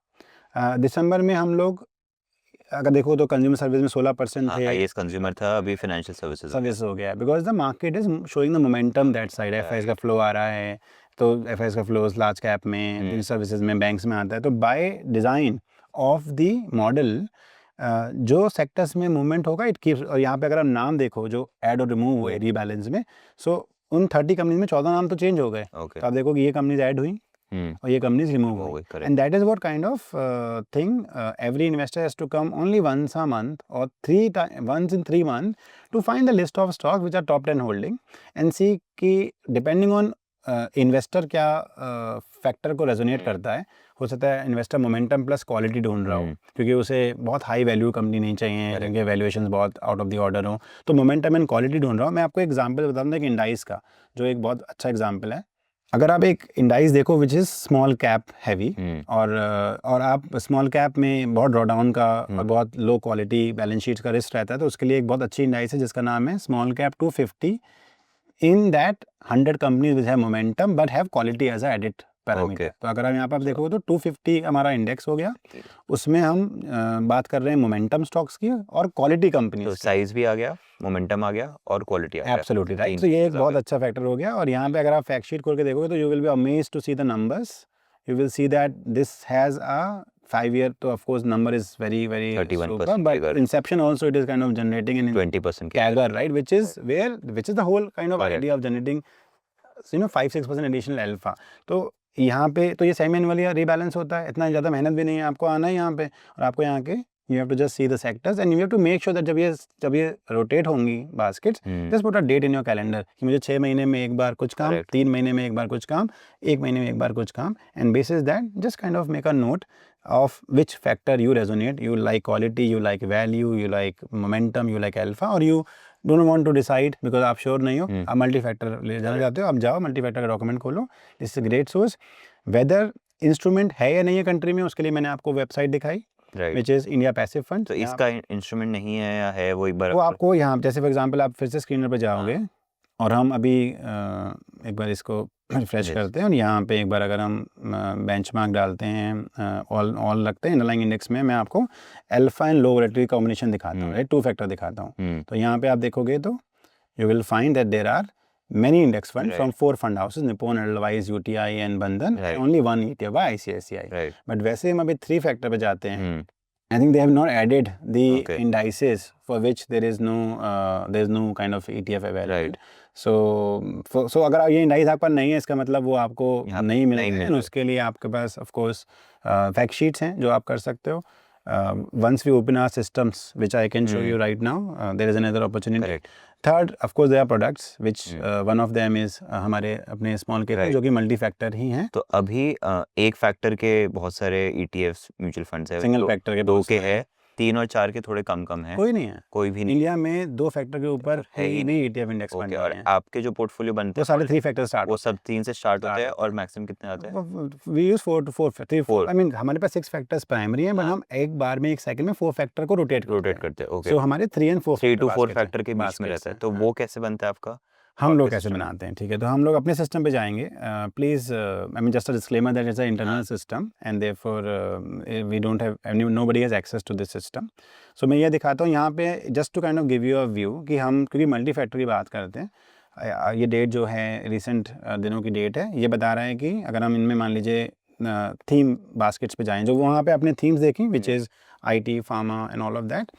दिसंबर में हम लोग अगर देखो तो कंज्यूमर सर्विस में 16% थे, हाईएस्ट कंज्यूमर था, अभी फाइनेंशियल सर्विसेज हो गया, because the market is showing the momentum that side. FIS का फ्लो आ रहा है, तो एफआईएस का फ्लोज लार्ज कैप में, सर्विसेज में, बैंक्स में आता है। तो by design of the model जो सेक्टर्स में मूवमेंट होगा इट कीप्स। और यहाँ पे अगर आप नाम देखो जो ऐड और रिमूव हुए रीबैलेंस में, सो उन 30 कंपनीज में 14 नाम तो चेंज हो गए। तो आप देखो कि ये कंपनीज ऐड हुई और ये कंपनीज रिमूव हुई, and that is what kind of thing every investor has to come only once a month और once in 3 months to find the list of stocks which are top 10 holding and see कि depending on investor क्या factor को resonate करता है। हो सकता है investor momentum plus quality ढूंढ रहा हो, क्योंकि उसे बहुत हाई वैल्यू कंपनी नहीं चाहिए, जिनके वैल्यूएशंस बहुत आउट ऑफ द ऑर्डर हो, तो मोमेंटम एंड क्वालिटी ढूंढ रहा हूँ। मैं आपको एग्जांपल बता दूँ, एक इंडाइस का, जो एक बहुत अच्छा एग्जांपल है। अगर आप एक इंडाइस देखो which is small cap heavy, और आप स्मॉल कैप में बहुत ड्रॉ डाउन का और बहुत लो क्वालिटी बैलेंस शीट का रिस्क रहता है, तो उसके लिए एक बहुत अच्छी इंडाइस है जिसका नाम है small cap 250। In that 100 companies which have momentum but have quality as a added parameter. तो अगर आप यहाँ पर देखोगे तो 250 हमारा इंडेक्स हो गया, उसमें हम बात कर रहे हैं मोमेंटम स्टॉक्स की और क्वालिटी कंपनी। तो साइज भी आ गया, मोमेंटम आ गया और क्वालिटी आ गया। Absolutely right. तो ये एक बहुत अच्छा फैक्टर हो गया। और यहाँ पे अगर आप फैक्ट शीट खोल के देखोगे तो you will be amazed to see the numbers. You will see that this has a 5 year, तो of course number is very 31% super, but inception also it is kind of generating an 20% CAGR, right, which is the whole kind of idea of generating 5-6% additional alpha। तो यहाँ पे तो ये semi annually rebalance होता है, इतना ज़्यादा मेहनत भी नहीं है, आपको आना है यहाँ पे और आपको यहाँ के you have to just see the sectors and you have to make sure that जब ये रोटेट होंगी baskets, just put a date in your calendar कि मुझे 6 महीने में एक बार कुछ काम, 3 महीने में एक बार कुछ काम, 1 महीने में एक बार कुछ काम, and bases that just kind of make a note of which factor you resonate. You like quality, you like value, you like momentum, you like alpha, or you don't want to decide because आप sure नहीं हो, आप multi factor ले जाना चाहते हो, आप जाओ मल्टी फैक्टर का डॉक्यूमेंट खोलो। This is great source. Whether instrument है या नहीं है कंट्री में, उसके लिए मैंने आपको वेबसाइट दिखाई, which is India passive fund. तो इसका इंस्ट्रूमेंट नहीं है या है, वो एक बार वो आपको यहाँ जैसे फॉर एग्जांपल आप फिर से स्क्रीनर पर जाओगे और हम अभी एक बार इसको रिफ्रेश करते हैं और यहाँ पे एक बार अगर हम बेंचमार्क डालते हैं, ऑल रखते हैं अंडरलाइंग इंडेक्स में, मैं आपको alpha and low volatility combination दिखाता हूँ, टू फैक्टर दिखाता हूँ। तो यहाँ पे आप देखोगे तो you will find that there are many index funds from 4 fund houses, Nippon, Edelweiss, UTI and Bandhan, only one ETF by ICICI. But वैसे हम अभी 3 फैक्टर पे जाते हैं, I think they have not added the indices for which there is no kind of ETF available. So अगर ये indices आपके पास नहीं है, इसका मतलब वो आपको नहीं मिलेगा। उसके लिए आपके पास ऑफ कोर्स फैक्ट शीट्स हैं जो आप कर सकते हो। Once we open our systems, which I can show you right now, there is another opportunity. Third, of course, there are products which one of them is हमारे अपने small cap जो कि मल्टी फैक्टर ही हैं। तो अभी एक factor के बहुत सारे ETFs म्यूचुअल फंड्स है, सिंगल फैक्टर के 2 के है, 3 और 4 के थोड़े कम है, कोई नहीं है, कोई भी नहीं। इंडिया में 2 फैक्टर के ऊपर है ही नहीं ETF इंडेक्स फंड। और आपके जो पोर्टफोलियो बनते हैं वो सारे 3 फैक्टर स्टार्ट, वो सब 3 से स्टार्ट होते हैं और मैक्सिमम कितने आते हैं? वी यूज 4 आई मीन हमारे पास 6 फैक्टर्स प्राइमरी हैं, बट हम एक बार में एक साइकिल में 4 फैक्टर को रोटेट करते हैं। सो हमारे 3 to 4 फैक्टर के बीच में रहता है। तो वो कैसे बनता है आपका? हम लोग कैसे बनाते हैं, ठीक है। तो हम लोग अपने सिस्टम पे जाएंगे। Please I mean just a disclaimer that is a internal system and therefore we don't have nobody has access to this system. So मैं ये दिखाता हूँ यहाँ पे just to kind of give you a view कि हम क्योंकि multi factor की बात करते हैं, ये डेट जो है रिसेंट दिनों की डेट है, ये बता रहा है कि अगर हम इनमें मान लीजिए थीम बास्केट्स पे जाएं, जो वहाँ पे आपने थीम्स देखी which is IT, pharma and all of that,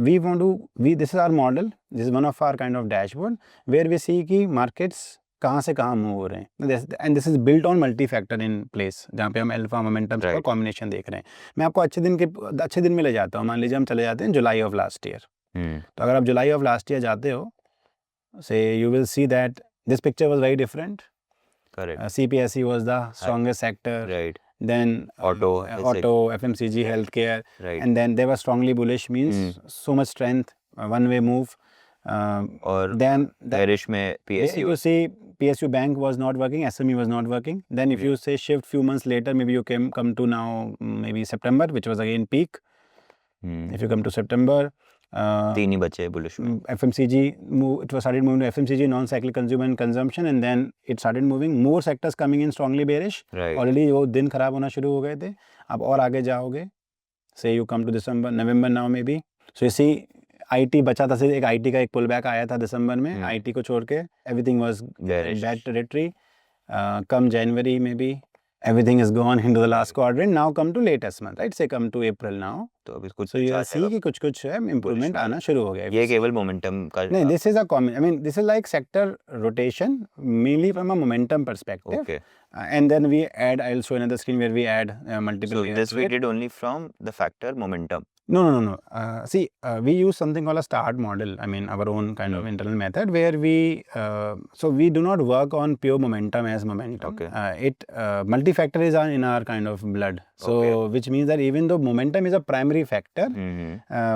this is our model, this is one of our kind of dashboard where we see कि markets कहाँ से कहाँ मूव हो रहे हैं, and this is built on multi factor in place, जहाँ पे हम अल्फा मोमेंटम का कॉम्बिनेशन देख रहे हैं. मैं आपको अच्छे दिन में ले जाता हूँ. मान लीजिए हम चले जाते हैं जुलाई ऑफ लास्ट ईयर. तो अगर आप जुलाई ऑफ लास्ट ईयर जाते हो, से you will see that this picture was very different. CPSE was the strongest sector. Right. Then auto, FMCG, healthcare, and then they were strongly bullish, means so much strength, one way move. Or then bearish में PSU. You see PSU bank was not working, SME was not working. Then if you say shift few months later, maybe you come to now maybe September, which was again peak. If you come to September, तीन ही बचे bullish में. FMCG it was started moving to FMCG, non-cyclical consumer and consumption, and then it started moving. More sectors coming in strongly bearish. Right. Already वो दिन खराब होना शुरू हो गए थे. अब और आगे जाओगे, say you come to December, November now maybe. So you see IT बचा था, एक IT का एक पुल बैक आया था दिसंबर में. IT को छोड़ के everything was bad territory. Come January maybe everything is gone into the last quadrant. Now come to latest month, right? Say come to April now. तो अभी कुछ so you see कि कुछ है इम्प्रूवमेंट आना शुरू हो गया. ये केवल मोमेंटम का नहीं, this is a common, I mean this is like sector rotation mainly from a momentum perspective. Okay. And then we add, I'll show another screen where we add multiple. So this we did only from the factor momentum. No. See, we use something called a start model. I mean, our own kind of internal method where so we do not work on pure momentum as momentum. Okay. Multi-factor is in our kind of blood. So, which means that even though momentum is a primary factor,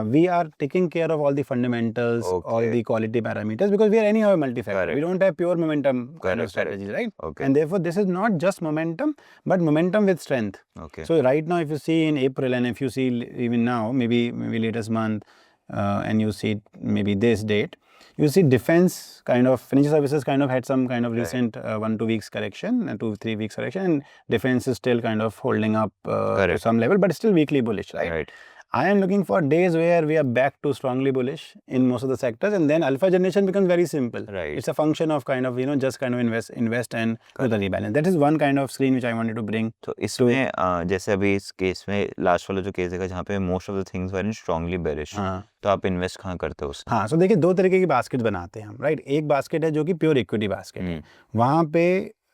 we are taking care of all the fundamentals, all the quality parameters, because we are anyhow a multi-factor. Correct. We don't have pure momentum kind of strategies, right? Okay. And therefore, this is not just momentum, but momentum with strength. Okay. So right now, if you see in April, and if you see even now, maybe latest month, and you see maybe this date, you see defense kind of, financial services kind of had some kind of recent 1-2 weeks correction, 2-3 weeks correction, and defense is still kind of holding up to some level, but still weakly bullish, right? I am looking for days where we are back to strongly bullish in most of the sectors, and then alpha generation becomes very simple. Right. It's a function of kind of, just kind of invest and do the rebalance. That is one kind of screen which I wanted to bring. तो इसमें जैसे अभी इस case में last वाला जो case है जहाँ पे most of the things were in strongly bearish, तो आप इन्वेस्ट कहाँ करते हो उसमें? हाँ, so देखिए दो तरीके की बास्केट बनाते हैं हम, राइट? एक बास्केट है जो कि प्योर इक्विटी बास्केट है. वहाँ पे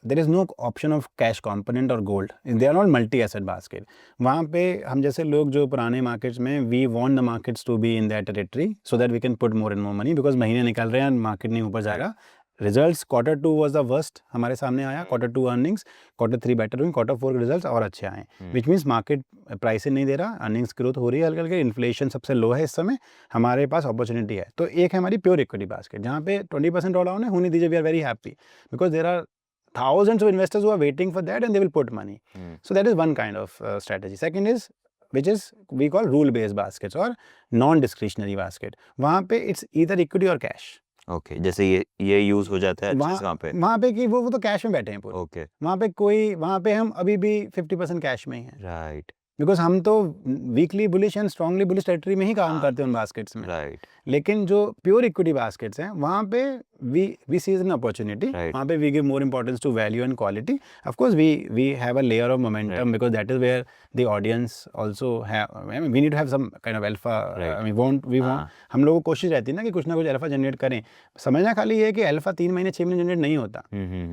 there is no option of cash component or gold. They are not multi-asset basket. वहाँ पे हम जैसे लोग जो पुराने मार्केट्स में we want the markets to be in that territory so that we can put more and more money, because महीने निकल रहे हैं, मार्केट नहीं ऊपर जाएगा. Results Q2 was the worst हमारे सामने आया. Q2 earnings, Q3 better हुई, Q4 के results और अच्छे आए. Which means market प्राइस नहीं दे रहा, अर्निंग्स ग्रोथ हो रही है हल्के, इन्फ्लेशन सबसे लो है इस समय, हमारे पास अपॉर्चुनिटी है. तो एक है हमारी प्योर इक्विटी बास्केट जहाँ पे 20% ड्रॉ डाउन है, होने दीजिए, we are very happy because there are thousands of investors who are waiting for that and they will put money. So that is one kind of strategy. Second is, which is we call rule based baskets or non discretionary basket. वहाँ पे it's either equity or cash. Okay, जैसे ये use हो जाता है वहाँ पे कि वो तो कैश में बैठे हैं पूरे. Okay. वहाँ पे हम अभी भी 50% कैश में ही हैं. Right. बिकॉज हम तो weekly bullish and strongly bullish territory में ही काम करते हैं उन बास्केट्स में. राइट. लेकिन जो प्योर इक्विटी बास्केट्स हैं वहाँ पे वी सी एन अपॉर्चुनिटी. वहाँ पे we give more importance to value and quality. Of course we have a layer of momentum because that is where the audience also have, we need to have some kind of alpha. We want हम लोगों को कोशिश रहती है ना कि कुछ ना कुछ अल्फा जनरेट करें. समझना खाली ये है कि अल्फा 3 महीने 6 महीने जनरेट नहीं होता.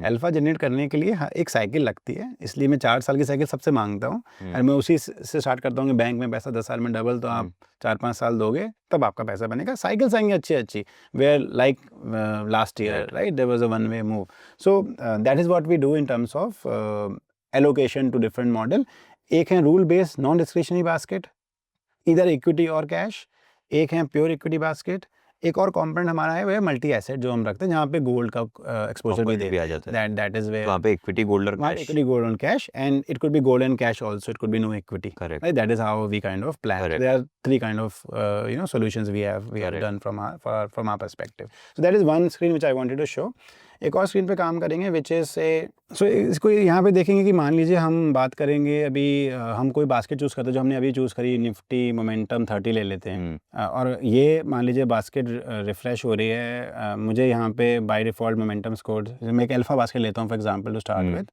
अल्फा जनरेट करने के लिए एक साइकिल लगती है, इसलिए मैं 4 साल की साइकिल सबसे मांगता हूँ. और मैं उसी से स्टार्ट करता हूँ कि बैंक में पैसा 10 साल में डबल, तो आप 4-5 साल दोगे तब आपका पैसा बनेगा. साइकिल्स आएंगे अच्छी where like last year, right, there was a one way move. So that is what we do in terms of allocation to different model. एक है rule based non discretionary basket, इधर इक्विटी और cash. एक है pure equity basket. एक और component हमारा है वो है मल्टी एसेट जो हम रखते हैं, जहाँ पे गोल्ड का एक्सपोजर भी आ जाता है. दैट इज वेयर वहाँ पे इक्विटी गोल्ड और cash, equity gold and cash, and it could be gold and cash also, it could be no equity. Correct. That is how we kind of plan. There are 3 kind of solutions we have done from our perspective. So that is one screen which I wanted to show. एक और screen पे काम करेंगे which is से सो इसको यहाँ पे देखेंगे कि मान लीजिए हम बात करेंगे अभी हम कोई बास्केट चूज़ करते हैं जो हमने अभी चूज़ करी निफ्टी मोमेंटम 30 ले लेते हैं और ये मान लीजिए बास्केट रिफ़्रेश हो रही है मुझे यहाँ पे बाय डिफ़ॉल्ट मोमेंटम स्कोर मैं एक अल्फ़ा बास्केट लेता हूँ for example to start with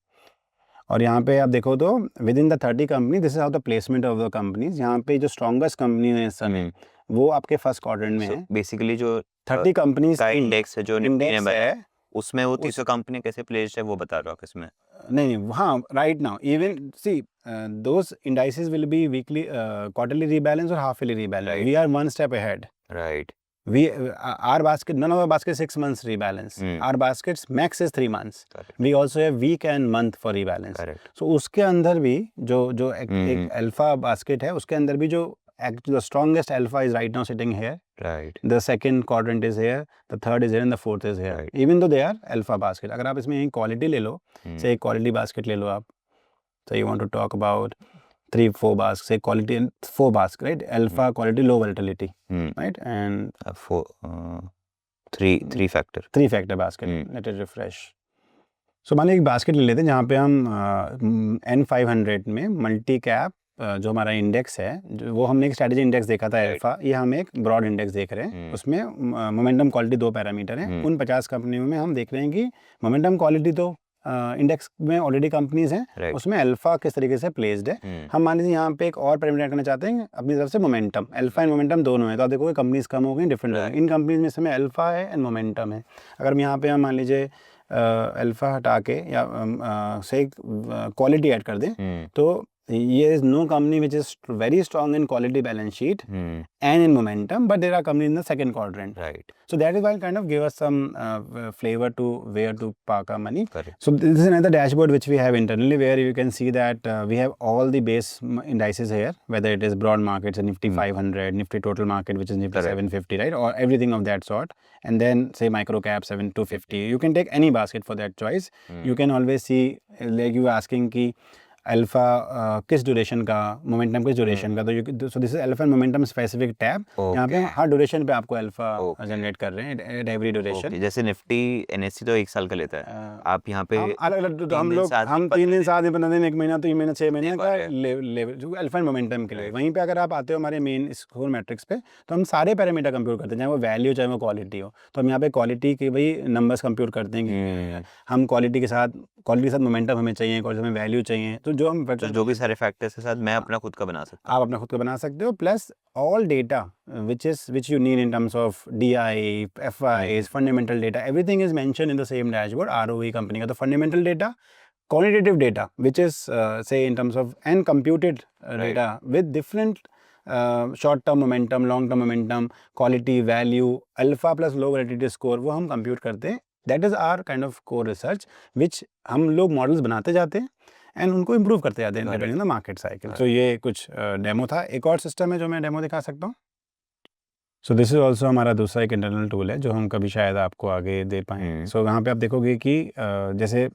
और यहाँ पे आप देखो तो within the 30 company this is how the placement of the companies यहाँ पे जो स्ट्रॉन्गेस्ट कंपनी है इस समय वो आपके फर्स्ट क्वाड्रेंट में है बेसिकली जो 30 कंपनीज का इंडेक्स है जो निफ्टी ने इंडेक्स बनाया है उसमें वो 300 कंपनी कैसे प्लेस्ड है वो बता रहा हूँ इसमें नहीं हाँ right now even see those indices will be weekly quarterly rebalance और half yearly rebalance we are one step ahead right we our basket none of our basket 6 months rebalance our baskets max is 3 months Correct. we also have week and month for rebalance Correct. so उसके अंदर भी जो एक alpha basket है उसके अंदर भी जो the strongest alpha is right now sitting here right the second quadrant is here the third is here and the fourth is here Right. even though they are alpha basket अगर आप इसमें एक quality ले लो से एक quality basket ले लो आप so you want to talk about 3-4 baskets say quality 4 baskets right alpha quality low volatility right and three factor 3 factor basket let it refresh so मान लीजिए एक बास्केट ले लेते हैं जहाँ पे हम N500 में मल्टी कैप जो हमारा इंडेक्स है जो वो हमने एक स्ट्रेटजी इंडेक्स देखा था अल्फा ये हम एक ब्रॉड इंडेक्स देख रहे हैं उसमें मोमेंटम क्वालिटी 2 पैरामीटर हैं उन 50 कंपनियों में हम देख रहे हैं कि मोमेंटम क्वालिटी तो इंडेक्स में ऑलरेडी कंपनीज हैं उसमें अल्फा किस तरीके से प्लेस्ड है हम मान लीजिए यहाँ पे एक और पैरामीटर ऐड करना चाहते हैं अपनी तरफ से मोमेंटम अल्फा एंड मोमेंटम दोनों है तो आप देखोगे कंपनीज कम हो गई डिफरेंट हो गई इन कंपनीज में इस समय अल्फा है एंड मोमेंटम है अगर हम यहाँ पे हम मान लीजिए अल्फा हटा के या से क्वालिटी ऐड कर दें तो there is no company which is very strong in quality balance sheet and in momentum, but there are companies in the second quadrant. Right. So that is why kind of give us some flavor to where to park our money. Correct. So this is another dashboard which we have internally where you can see that we have all the base indices here, whether it is broad markets, Nifty 500, Nifty total market, which is Nifty 750, right, or everything of that sort, and then say micro cap 250. You can take any basket for that choice. You can always see like you asking ki alpha किस duration का momentum किस duration का तो so this is alpha momentum specific tab यहाँ पे हर duration पे आपको alpha generate कर रहे हैं एट एवरी ड्यूरेशन जैसे निफ्टी एनएससी तो 1 साल का लेता है आप यहाँ पे अलग हम लोग हम 3 दिन 7 दिन 15 दिन 1 महीना तो 1 महीना 6 महीने का लेवल जो अल्फा मोमेंटम के लिए वहीं पे अगर आप आते हो हमारे मेन स्कोर मैट्रिक्स पे तो हम सारे पैरामीटर कंप्यूट करते हैं चाहे वो वैल्यू चाहे वो क्वालिटी हो तो हम यहाँ पे क्वालिटी के भाई नंबर्स कंप्यूट करते हैं कि हम क्वालिटी के साथ मोमेंटम हमें चाहिए और हमें वैल्यू चाहिए तो जो हम जो भी सारे फैक्टर्स के साथ मैं अपना खुद का बना सकता हूँ आप अपना खुद का बना सकते हो plus all data which you need in terms of DI, FIs, fundamental data, everything is mentioned in the same dashboard. ROE company का तो fundamental data, quantitative data, which is say in terms of and computed data with different short term momentum, long term momentum, quality, value, alpha plus low volatility score वो हम compute करते हैं. That is our kind of core research which हम लोग models बनाते जाते हैं and उनको इम्प्रूव करते जाते हैं depending on the market cycle तो ये कुछ डेमो था एक और सिस्टम है जो मैं डेमो दिखा सकता हूँ सो दिस इज़ ऑल्सो हमारा दूसरा एक इंटरनल टूल है जो हम कभी शायद आपको आगे दे पाएँ सो वहाँ पे आप देखोगे कि जैसे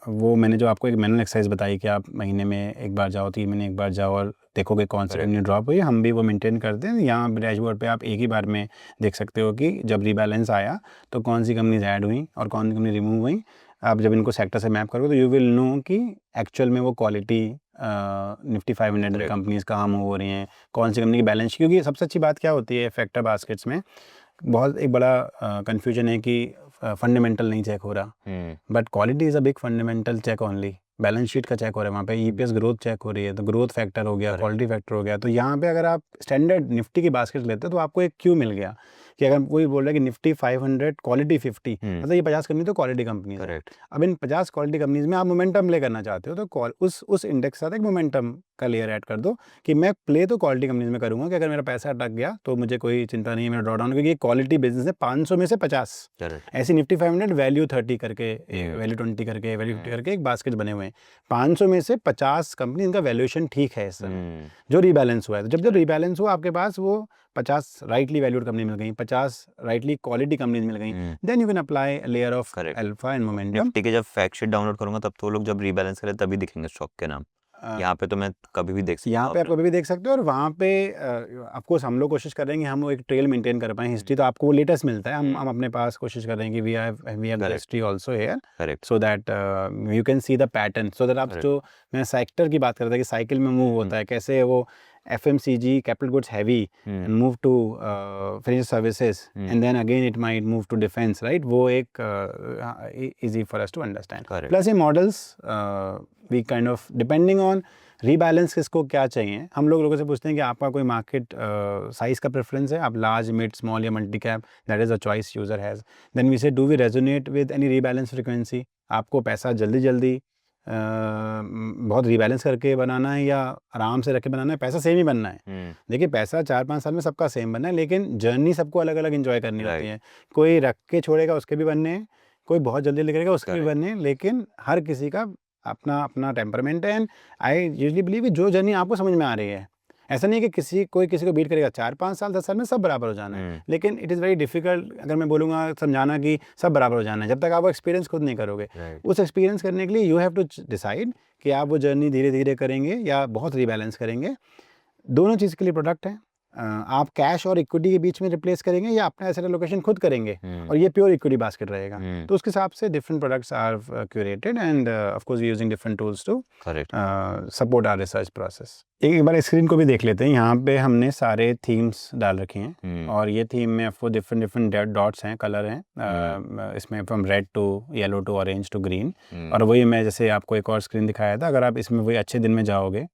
वो मैंने जो आपको एक मैनुअल एक्सरसाइज बताई कि आप महीने में एक बार जाओ 3 महीने एक बार जाओ और देखोगे कौन सी कंपनी ड्रॉप हुई हम भी वो मेंटेन करते हैं यहाँ डैशबोर्ड पे आप एक ही बार में देख सकते हो कि जब रीबैलेंस आया तो कौन सी कंपनीज ऐड हुई और कौन सी कंपनी रिमूव हुई आप जब इनको सेक्टर से मैप करोगे तो यू विल नो कि एक्चुअल में वो क्वालिटी निफ्टी 500 कंपनीज कहाँ मूव हो रही हैं कौन सी कंपनी की बैलेंस क्योंकि सबसे अच्छी बात क्या होती है फैक्टर बास्केट्स में बहुत एक बड़ा कन्फ्यूजन है कि फंडामेंटल नहीं चेक हो रहा but quality is a big fundamental check only balance sheet का चेक हो रहा है वहाँ पे ईपीएस ग्रोथ चेक हो रही है तो ग्रोथ फैक्टर हो गया क्वालिटी फैक्टर हो गया तो यहाँ पे अगर आप स्टैंडर्ड निफ्टी की बास्केट लेते हो तो आपको एक क्यू मिल गया कि अगर कोई बोल रहा है कि निफ्टी 500 क्वालिटी 50 मतलब ये 50 कंपनी तो क्वालिटी कंपनी है अब इन 50 क्वालिटी कंपनीज में आप मोमेंटम प्ले करना चाहते हो तो उस इंडेक्स के साथ एक मोमेंटम का लेयर ऐड कर दो कि मैं प्ले तो क्वालिटी कंपनीज में करूंगा कि अगर मेरा पैसा अटक गया तो मुझे कोई चिंता नहीं है मेरा ड्रॉ डाउन क्योंकि ये क्वालिटी बिजनेस है 500 में से 50 ऐसी निफ्टी 500 वैल्यू 30 करके वैल्यू 20 करके वैल्यू 50 करके एक बास्केट बने हुए हैं 500 में से 50 कंपनी इनका वैल्यूएशन ठीक है इस समय जो रीबैलेंस हुआ है तो जब रीबैलेंस हुआ आपके पास वो 50 राइटली वैल्यूड कंपनी मिल गई 50 राइटली क्वालिटी कंपनीज मिल गई then you can apply layer of alpha and momentum Nifty के जब फैक्ट शीट डाउनलोड करूंगा तब तो लोग जब रीबैलेंस करें तभी दिखेंगे स्टॉक के नाम यहाँ पे तो मैं कभी भी देख सकता यहाँ हूँ पे आप अपना। कभी भी देख सकते हो, और वहाँ पे ऑफकोर्स हम लोग कोशिश कर रहे हैं कि हम वो एक ट्रेल मेंटेन कर पाएँ। हिस्ट्री तो आपको वो लेटेस्ट मिलता है, हम अपने पास कोशिश कर रहे हैं कि we have the correct history also here, correct so that you can see the pattern, so that आप करेक्ट जो मैं सेक्टर की बात कर रहा था कि साइकिल में मूव होता है कैसे, वो FMCG capital goods heavy and move to finishing services and then again it might move to defence, right, वो एक easy for us to understand. Correct plus ये models we kind of depending on rebalance किसको क्या चाहिए, हम लोगों से पूछते हैं कि आपका कोई मार्केट साइज़ का प्रेफरेंस है, आप लार्ज मिड स्मॉल या multi cap, that is a choice user has. Then we say do we resonate with any rebalance frequency, आपको पैसा जल्दी जल्दी बहुत रीबैलेंस करके बनाना है या आराम से रख के बनाना है, पैसा सेम ही बनना है। देखिए पैसा 4-5 साल में सबका सेम बनना है, लेकिन जर्नी सबको अलग अलग इंजॉय करनी होती है। कोई रख के छोड़ेगा उसके भी बनने हैं, कोई बहुत जल्दी जल्दी करेगा उसके भी Correct. बनने हैं, लेकिन हर किसी का अपना अपना टेम्परामेंट है। एंड आई यूजली बिलीव कि जो जर्नी आपको समझ में आ रही है, ऐसा नहीं है कि कोई किसी को बीट करेगा। 4-5 साल 10 साल में सब बराबर हो जाना है, लेकिन इट इज़ वेरी डिफिकल्ट अगर मैं बोलूँगा समझाना कि सब बराबर हो जाना है, जब तक आप वो एक्सपीरियंस खुद नहीं करोगे। राइट उस एक्सपीरियंस करने के लिए यू हैव टू डिसाइड कि आप वो जर्नी धीरे धीरे करेंगे या बहुत रीबैलेंस करेंगे। दोनों चीज़ के लिए प्रोडक्ट है। आप कैश और इक्विटी के बीच में रिप्लेस करेंगे या अपना एसेट एलोकेशन खुद करेंगे, और ये प्योर इक्विटी बास्केट रहेगा। तो उसके हिसाब से different products are curated and of course we using different tools to correct support our research process. एक बार स्क्रीन को भी देख लेते हैं। यहाँ पे हमने सारे थीम्स डाल रखे हैं, और ये थीम में आपको डिफरेंट डिफरेंट डॉट्स हैं, कलर हैं, इसमें from red to yellow to orange to green. और वही मैं जैसे आपको एक और स्क्रीन दिखाया था, अगर आप इसमें वही अच्छे दिन में जाओगे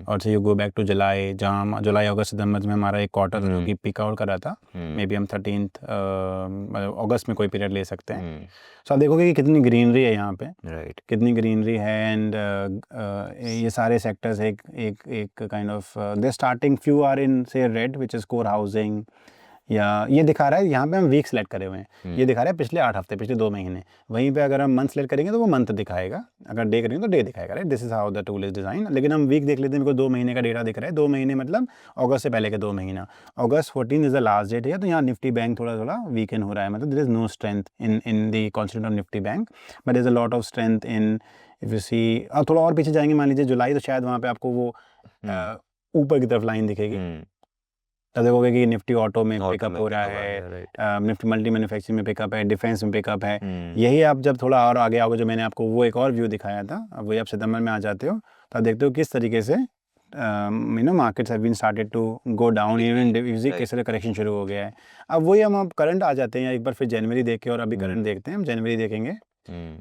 और से यू गो बैक टू जुलाई, जहाँ जुलाई अगस्त सितंबर में हमारा एक क्वार्टर जो कि पिक आउट करा था, मे बी हम 13th अगस्त में कोई पीरियड ले सकते हैं। सो आप देखोगे कि कितनी ग्रीनरी है यहाँ पे, राइट कितनी ग्रीनरी है। एंड ये सारे सेक्टर्स एक एक एक kind of they starting few are in say red which is core housing, या ये दिखा रहा है यहाँ पे हम वीक सेलेक्ट करे हुए हैं, ये दिखा रहा है पिछले 8 हफ्ते, पिछले 2 महीने। वहीं पे अगर हम मंथ सेलेक्ट करेंगे तो वो मंथ दिखाएगा, अगर डे करेंगे तो डे दिखाएगा, right. This is how the tool is design. लेकिन हम वीक देख लेते हैं, मेरे को 2 महीने का डेटा दिख रहा है। 2 महीने मतलब अगस्त से पहले के 2 महीना। अगस्त 14 इज द लास्ट डेट है, तो यहाँ निफ्टी बैंक थोड़ा थोड़ा वीकेंड हो रहा है, मतलब there is no strength in the constituent of Nifty Bank, but there is a lot of strength in, if you see थोड़ा और पीछे जाएंगे, मान लीजिए जुलाई, तो शायद वहाँ पे आपको वो ऊपर की तरफ लाइन दिखेगी। तब देखोगे कि निफ्टी ऑटो में पिकअप हो रहा है, निफ्टी मल्टी मैन्युफैक्चरिंग में पिकअप है, डिफेंस में पिकअप है। यही आप जब थोड़ा और आगे आओगे, जो मैंने आपको वो एक और व्यू दिखाया था, अब वही आप सितंबर में आ जाते हो, तो आप देखते हो किस तरीके से you know markets have been started to go down, even किस तरह करेक्शन शुरू हो गया है। अब वही हम करंट आ जाते हैं, एक बार फिर जनवरी देख के, और अभी करंट देखते हैं, हम जनवरी देखेंगे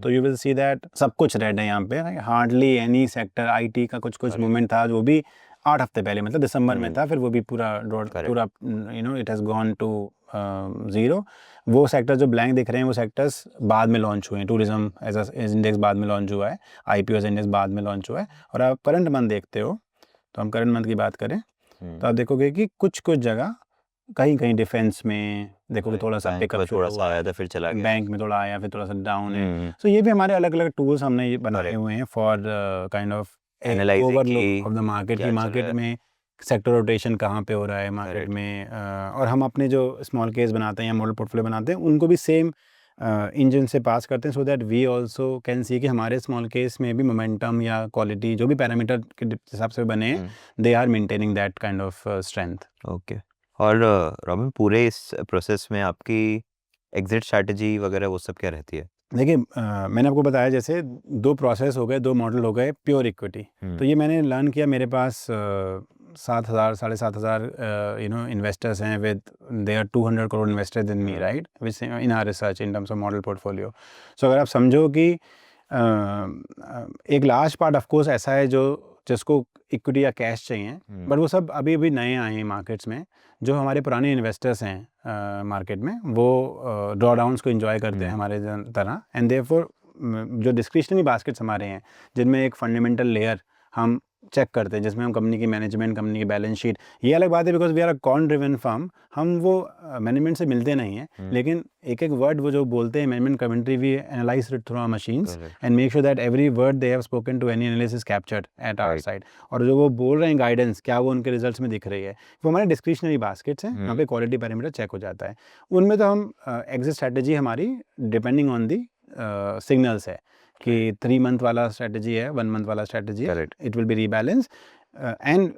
तो यू विल सी दैट सब कुछ रेड है यहाँ पे, हार्डली एनी सेक्टर, आईटी का कुछ मूवमेंट था, वो भी 8 हफ्ते पहले, मतलब दिसंबर में था, फिर वो भी पूरा you know it has gone to zero. वो सेक्टर जो ब्लैंक दिख रहे हैं, वो सेक्टर्स बाद में लॉन्च हुए हैं। टूरिज्म एज इंडेक्स बाद में लॉन्च हुआ है, IPO इंडेक्स बाद में लॉन्च हुआ है। और आप करंट मंथ देखते हो, तो हम करंट मंथ की बात करें तो आप देखोगे कि कुछ जगह कहीं कहीं डिफेंस में देखोगे थोड़ा सा पिकअप थोड़ा सा आया था, फिर चला गया, बैंक में थोड़ा आया, फिर थोड़ा सा डाउन है। सो ये भी हमारे अलग अलग टूल्स हमने ये बनाए हुए हैं for kind of overlook of the market, की मार्केट में सेक्टर रोटेशन कहाँ पे हो रहा है मार्केट में। और हम अपने जो स्मॉल केस बनाते हैं या मॉडल पोर्टफोलियो बनाते हैं, उनको भी सेम इंजन से पास करते हैं, so that we also can see कि हमारे स्मॉल केस में भी मोमेंटम या क्वालिटी जो भी पैरामीटर के हिसाब से बने हैं, they are maintaining that kind of strength. Okay. और रॉबिन, पूरे इस प्रोसेस में आपकी एग्जिट स्ट्रैटेजी वगैरह वो सब क्या रहती है? देखिए मैंने आपको बताया जैसे 2 प्रोसेस हो गए, 2 मॉडल हो गए प्योर इक्विटी। तो ये मैंने लर्न किया, मेरे पास 7,000 7,500 यू नो इन्वेस्टर्स हैं, with they are 200 crore invested in me, right, which in our research in terms of model portfolio. So अगर आप समझो कि एक लार्ज पार्ट ऑफ कोर्स ऐसा है जो जिसको इक्विटी या कैश चाहिए, बट वो सब अभी अभी नए आए हैं मार्केट्स में। जो हमारे पुराने इन्वेस्टर्स हैं मार्केट में, वो ड्रॉ डाउन्स को एंजॉय करते हैं हमारे तरह। एंड देयरफॉर जो डिस्क्रिशनरी बास्केट्स हमारे हैं, जिनमें एक फंडामेंटल लेयर हम चेक करते हैं, जिसमें हम कंपनी की मैनेजमेंट, कंपनी की बैलेंस शीट, ये अलग बात है because we are a quant driven firm, हम वो मैनेजमेंट से मिलते नहीं हैं, लेकिन एक एक वर्ड वो जो बोलते हैं management commentary, we analyse it through our machines and make sure that every word they have spoken to any analysis captured at our side. और जो वो बोल रहे हैं गाइडेंस, क्या वो उनके रिजल्ट्स में दिख रही है, वो हमारे डिस्क्रिशनरी बास्केट्स हैं, वहाँ पे क्वालिटी पैरामीटर चेक हो जाता है। उनमें तो हम एग्जिट स्ट्रैटेजी हमारी डिपेंडिंग ऑन दी सिग्नल्स है कि 3 मंथ वाला स्ट्रेटजी है, 1 मंथ वाला स्ट्रेटजी है, Correct. It will be rebalance and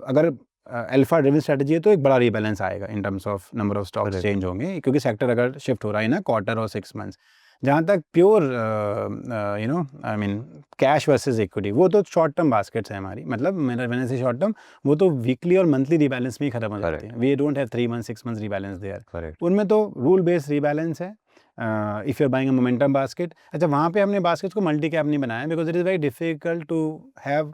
अगर अल्फा ड्रिवन स्ट्रेटजी है तो एक बड़ा रीबैलेंस आएगा इन terms of number of stocks Correct. Change होंगे, क्योंकि सेक्टर अगर शिफ्ट हो रहा है ना क्वार्टर और 6 मंथ्स। जहाँ तक pure you know I mean cash versus equity, वो तो शॉर्ट टर्म बास्केट्स है हमारी, मतलब मेरा मैंने से शॉर्ट टर्म वो तो वीकली और मंथली रीबैलेंस में ही खत्म हो जाती है। We don't have 3 month 6 month rebalance there. Correct. उनमें तो रूल बेस्ड रीबैलेंस है। If you are buying a momentum basket, अच्छा वहाँ पे हमने बास्केट्स को मल्टी कैप नहीं बनाया because it is very difficult to have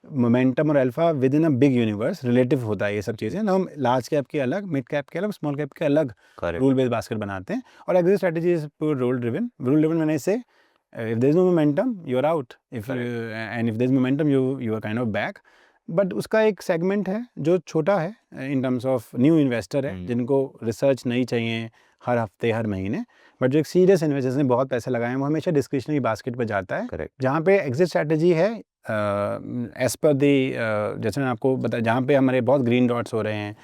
momentum और alpha within a big universe, relative होता है ये सब चीज़ें ना। हम लार्ज कैप के अलग, मिड कैप के अलग, स्मॉल कैप के अलग Correct. रूल बेस्ड बास्केट बनाते हैं। और exit strategy is pure rule driven. Rule driven मैंने से if there is no momentum you are out, if you, and if there is momentum you are kind of back। But उसका एक segment है जो छोटा है इन टर्म्स ऑफ न्यू इन्वेस्टर है, जिनको रिसर्च नहीं चाहिए हर हफ्ते हर महीने, बट जो एक सीरियस इन्वेस्टर्स ने बहुत पैसे लगाए हैं वो हमेशा डिस्क्रिशनरी बास्केट पर जाता है। Correct. जहाँ पे एग्जिट स्ट्रैटेजी है एज पर दी, जैसे मैंने आपको बताया, जहाँ पे हमारे बहुत ग्रीन डॉट्स हो रहे हैं,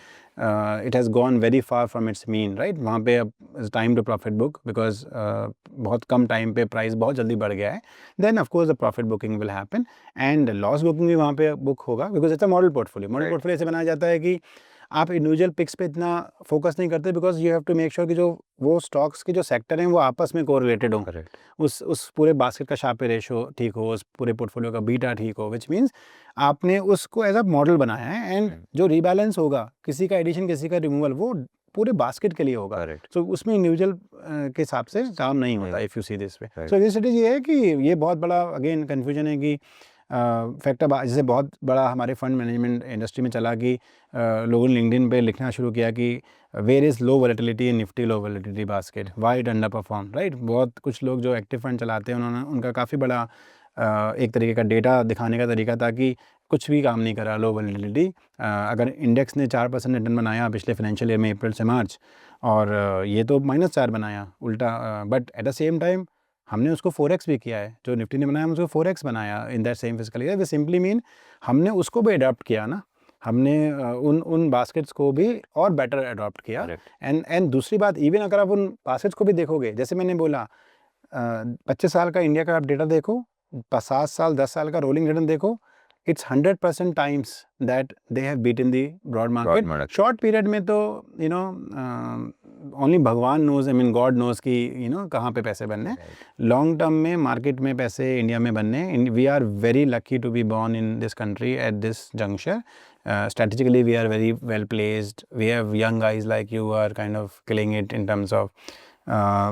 it has gone very far from its mean, right. वहाँ पे अब time to profit book because बहुत कम टाइम पे प्राइस बहुत जल्दी बढ़ गया है, then of course the profit booking will happen and loss booking भी वहाँ पे बुक होगा because it's a model portfolio. Model portfolio ऐसे बनाया जाता है कि आप इंडिविजुअल पिक्स पे इतना फोकस नहीं करते because you have to make sure कि जो वो स्टॉक्स के जो सेक्टर हैं वो आपस में कोरिलेटेड हों, Correct. उस पूरे बास्केट का शार्पे रेशो ठीक हो, उस पूरे पोर्टफोलियो का बीटा ठीक हो, विच मीन्स आपने उसको एज अ मॉडल बनाया है एंड जो रीबैलेंस होगा, किसी का एडिशन किसी का रिमूवल, वो पूरे बास्केट के लिए होगा। Correct. सो उसमें इंडिविजुअल के हिसाब से काम नहीं होता if you see this way. Right. सो ये स्ट्रेटेजी है कि ये बहुत बड़ा अगेन कन्फ्यूजन है कि फैक्टर जैसे बहुत बड़ा हमारे फंड मैनेजमेंट इंडस्ट्री में चला कि लोगों ने लिंक्डइन पे लिखना शुरू किया कि where is low volatility in Nifty low volatility basket, why it underperform, right. बहुत कुछ लोग जो एक्टिव फंड चलाते हैं उन्होंने उनका काफ़ी बड़ा एक तरीके का डेटा दिखाने का तरीका था कि कुछ भी काम नहीं करा लो वोलेटिलिटी। अगर इंडेक्स ने 4% रिटर्न बनाया पिछले फाइनेंशियल ईयर में अप्रैल से मार्च, और ये तो -4 बनाया उल्टा, but at the same time हमने उसको 4x भी किया है। जो निफ्टी ने बनाया हम उसको 4x बनाया in that same physical year. Way simply mean हमने उसको भी अडॉप्ट किया ना, हमने उन बास्केट्स को भी और बेटर अडॉप्ट किया। Correct. एंड दूसरी बात, इवन अगर आप उन बास्केट्स को भी देखोगे, जैसे मैंने बोला 25 साल का इंडिया का आप डेटा देखो, 7 साल 10 साल का रोलिंग रिटर्न देखो, it's 100% times that they have beaten the broad market. market. Short period में तो यू नो ओनली भगवान knows, I mean God knows कि यू नो कहाँ पे पैसे बनने। लॉन्ग टर्म में मार्केट में पैसे इंडिया में बनने, we are very lucky to be born in this country at this junction. Strategically we are very well placed. We have young guys like you are kind of killing it in terms of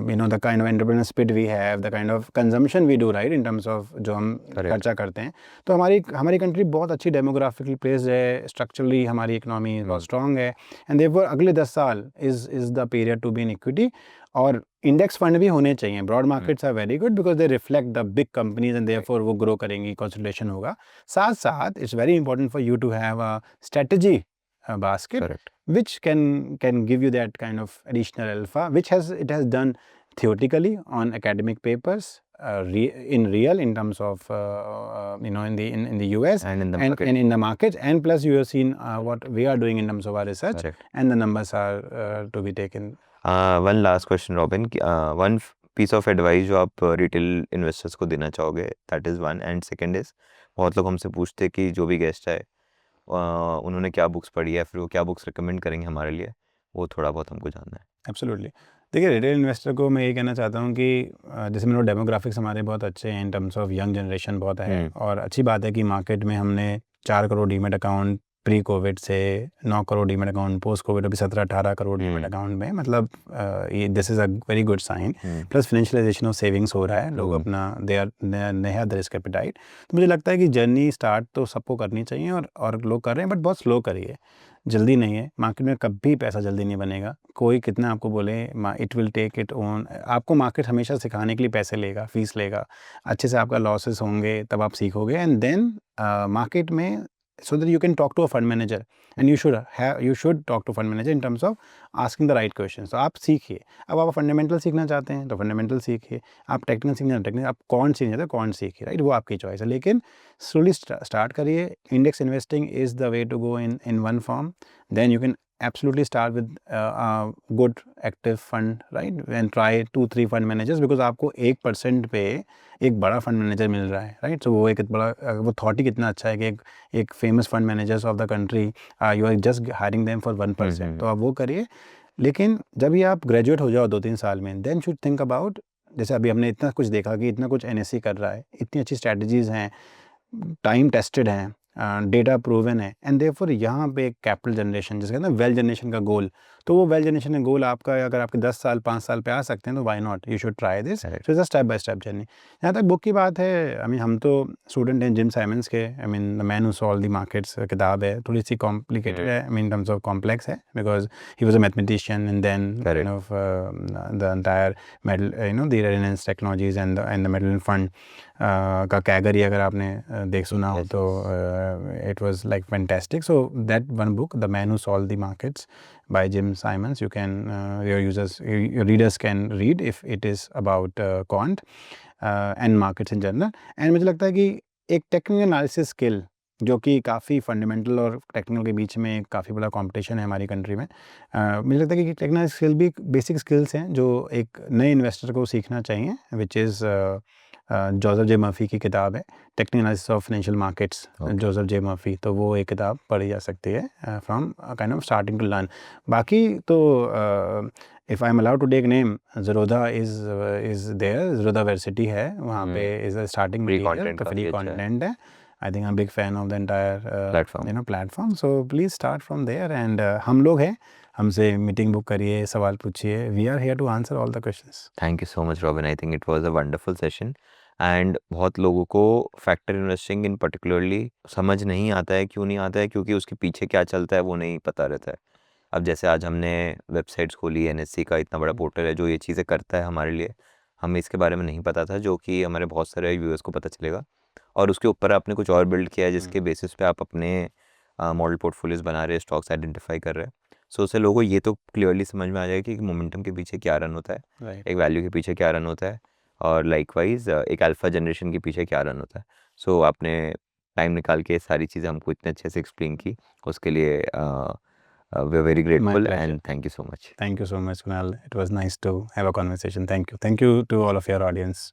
you know the kind of entrepreneur spirit we have, the kind of consumption we do, right, in terms of जो हम खर्चा करते हैं। तो हमारी country बहुत अच्छी demographically placed है, स्ट्रक्चरली हमारी इकोनॉमी बहुत स्ट्रॉन्ग है, एंड देयरफॉर अगले 10 साल is the period to be in equity. और इंडेक्स फंड भी होने चाहिए। Broad markets are very good because they reflect the big companies and therefore वो ग्रो करेंगी, कंसोलिडेशन होगा। साथ साथ it's very important for you to have a strategy basket, Correct. which can give you that kind of additional alpha, which it has done theoretically on academic papers, in real, in terms of you know in the US And in the and market. in the market, and plus you have seen what we are doing in terms of our research. Correct. And the numbers are to be taken. One last question, Robin. One piece of advice जो आप retail investors को देना चाहोगे, that is one. And second is, बहुत लोग हमसे पूछते हैं कि जो भी गेस्ट है उन्होंने क्या बुक्स पढ़ी है, फिर वो क्या बुक्स रिकमेंड करेंगे हमारे लिए, वो थोड़ा बहुत हमको जानना है। एब्सोल्युटली। देखिए, रिटेल इन्वेस्टर को मैं ये कहना चाहता हूँ कि जैसे मेरे डेमोग्राफिक्स हमारे बहुत अच्छे हैं इन टर्म्स ऑफ यंग जनरेशन बहुत है, और अच्छी बात है कि मार्केट में हमने 4 crore demat account pre covid से 9 crore demat account post covid अभी 17-18 करोड़ डीमेट अकाउंट में, मतलब ये this is a very good sign. Plus financialisation of savings हो रहा है, लोग अपना they have the risk appetite. तो मुझे लगता है कि जर्नी स्टार्ट तो सबको करनी चाहिए, और लोग कर रहे हैं, बट बहुत स्लो करिए, जल्दी नहीं है। मार्केट में कभी पैसा जल्दी नहीं बनेगा, कोई कितना आपको बोले it will take it own. आपको मार्केट हमेशा सिखाने के लिए पैसे लेगा, फीस लेगा, अच्छे से आपका लॉसेस होंगे तब आप सीखोगे, एंड देन मार्केट में so that you can talk to a fund manager, and you should talk to fund manager in terms of asking the right questions. तो आप सीखिए। अब आप फंडामेंटल सीखना चाहते हैं तो फंडामेंटल सीखिए, आप टेक्निकल सीखना टेक्निकल, आप कौन सीखना चाहते हैं कौन सीखिए, राइट, वो आपकी चॉइस है। लेकिन स्लोली स्टार्ट करिए। Index investing is the way to go in one form, then you can absolutely start with a good active fund, right? And try 2-3 fund managers, because आपको 1% पे एक बड़ा फंड मैनेजर मिल रहा है, right? सो वो एक बड़ा वो थॉट ही कितना अच्छा है कि एक famous fund managers of the country, you are just hiring them for 1%, तो आप वो करिए। लेकिन जब ये आप ग्रेजुएट हो जाओ 2-3 साल में, देन शुड थिंक अबाउट, जैसे अभी हमने इतना कुछ देखा कि इतना कुछ एनएससी कर रहा है, इतनी अच्छी स्ट्रैटेजीज़ हैं, टाइम टेस्टेड हैं, डेटा प्रूवन है, एंड देयरफॉर यहाँ पे एक कैपिटल जनरेशन, जिसका ना वेल्थ जनरेशन का गोल, तो वो वेल्थ जनरेशन का गोल आपका अगर आपके 10 साल 5 साल पे आ सकते हैं, तो why not, you should try this. So it's a step by step journey. जहाँ तक बुक की बात है, आई मीन हम तो स्टूडेंट हैं जिम साइमंस के, I mean the man who solve the markets किताब है, थोड़ी सी कॉम्प्लिकेटेड है, I mean terms of complex है, because he was a mathematician and then kind of the entire medal, you know, the Renaissance Technologies and the medal fund का कैगरी अगर आपने देख सुना हो, तो it was like fantastic. So that one book, The Man Who Solved the Markets by Jim Simons, you can your readers can read if it is about quant and markets in general. And मुझे लगता है कि एक technical analysis skill जो कि काफ़ी fundamental और technical के बीच में काफ़ी बड़ा कंपटीशन है हमारी कंट्री में, मुझे लगता है कि टेक्निकल स्किल भी बेसिक स्किल्स हैं जो एक नए इन्वेस्टर को सीखना चाहिए, which is Joseph J Murphy की किताब है, technical analysis of financial markets, Joseph J Murphy, तो वो एक किताब पढ़ी जा सकती है from kind of starting to learn. बाकी तो if I am allowed to take name, Zerodha is there, Zerodha university है वहाँ पे, is a starting material, free content है। I think I'm a big fan of the entire platform. So please start from there, and हम लोग हैं, हमसे meeting book करिए, सवाल पूछिए, we are here to answer all the questions. Thank you so much, Robin. I think it was a wonderful session. And बहुत लोगों को फैक्टर इन्वेस्टिंग इन पर्टिकुलरली समझ नहीं आता है। क्यों नहीं आता है? क्योंकि उसके पीछे क्या चलता है वो नहीं पता रहता है। अब जैसे आज हमने वेबसाइट्स खोली, एनएससी का इतना बड़ा पोर्टल है जो ये चीज़ें करता है हमारे लिए, हमें इसके बारे में नहीं पता था, जो कि हमारे बहुत सारे व्यूअर्स को पता चलेगा। और उसके ऊपर आपने कुछ और बिल्ड किया है जिसके बेसिस पे आप अपने मॉडल पोर्टफोलियोज बना रहे हैं, स्टॉक्स आइडेंटिफाई कर रहे हैं। सो उससे लोगों को ये तो क्लियरली समझ में आ जाएगा कि मोमेंटम के पीछे क्या रन होता है, एक वैल्यू के पीछे क्या रन होता है, और लाइकवाइज एक अल्फा जनरेशन के पीछे क्या रन होता है। सो आपने टाइम निकाल के सारी चीज़ें हमको इतने अच्छे से एक्सप्लेन की, उसके लिए we are very grateful and thank you so much. Thank you so much, Kunal. It was nice to have a conversation. Thank you. Thank you to all of your audience.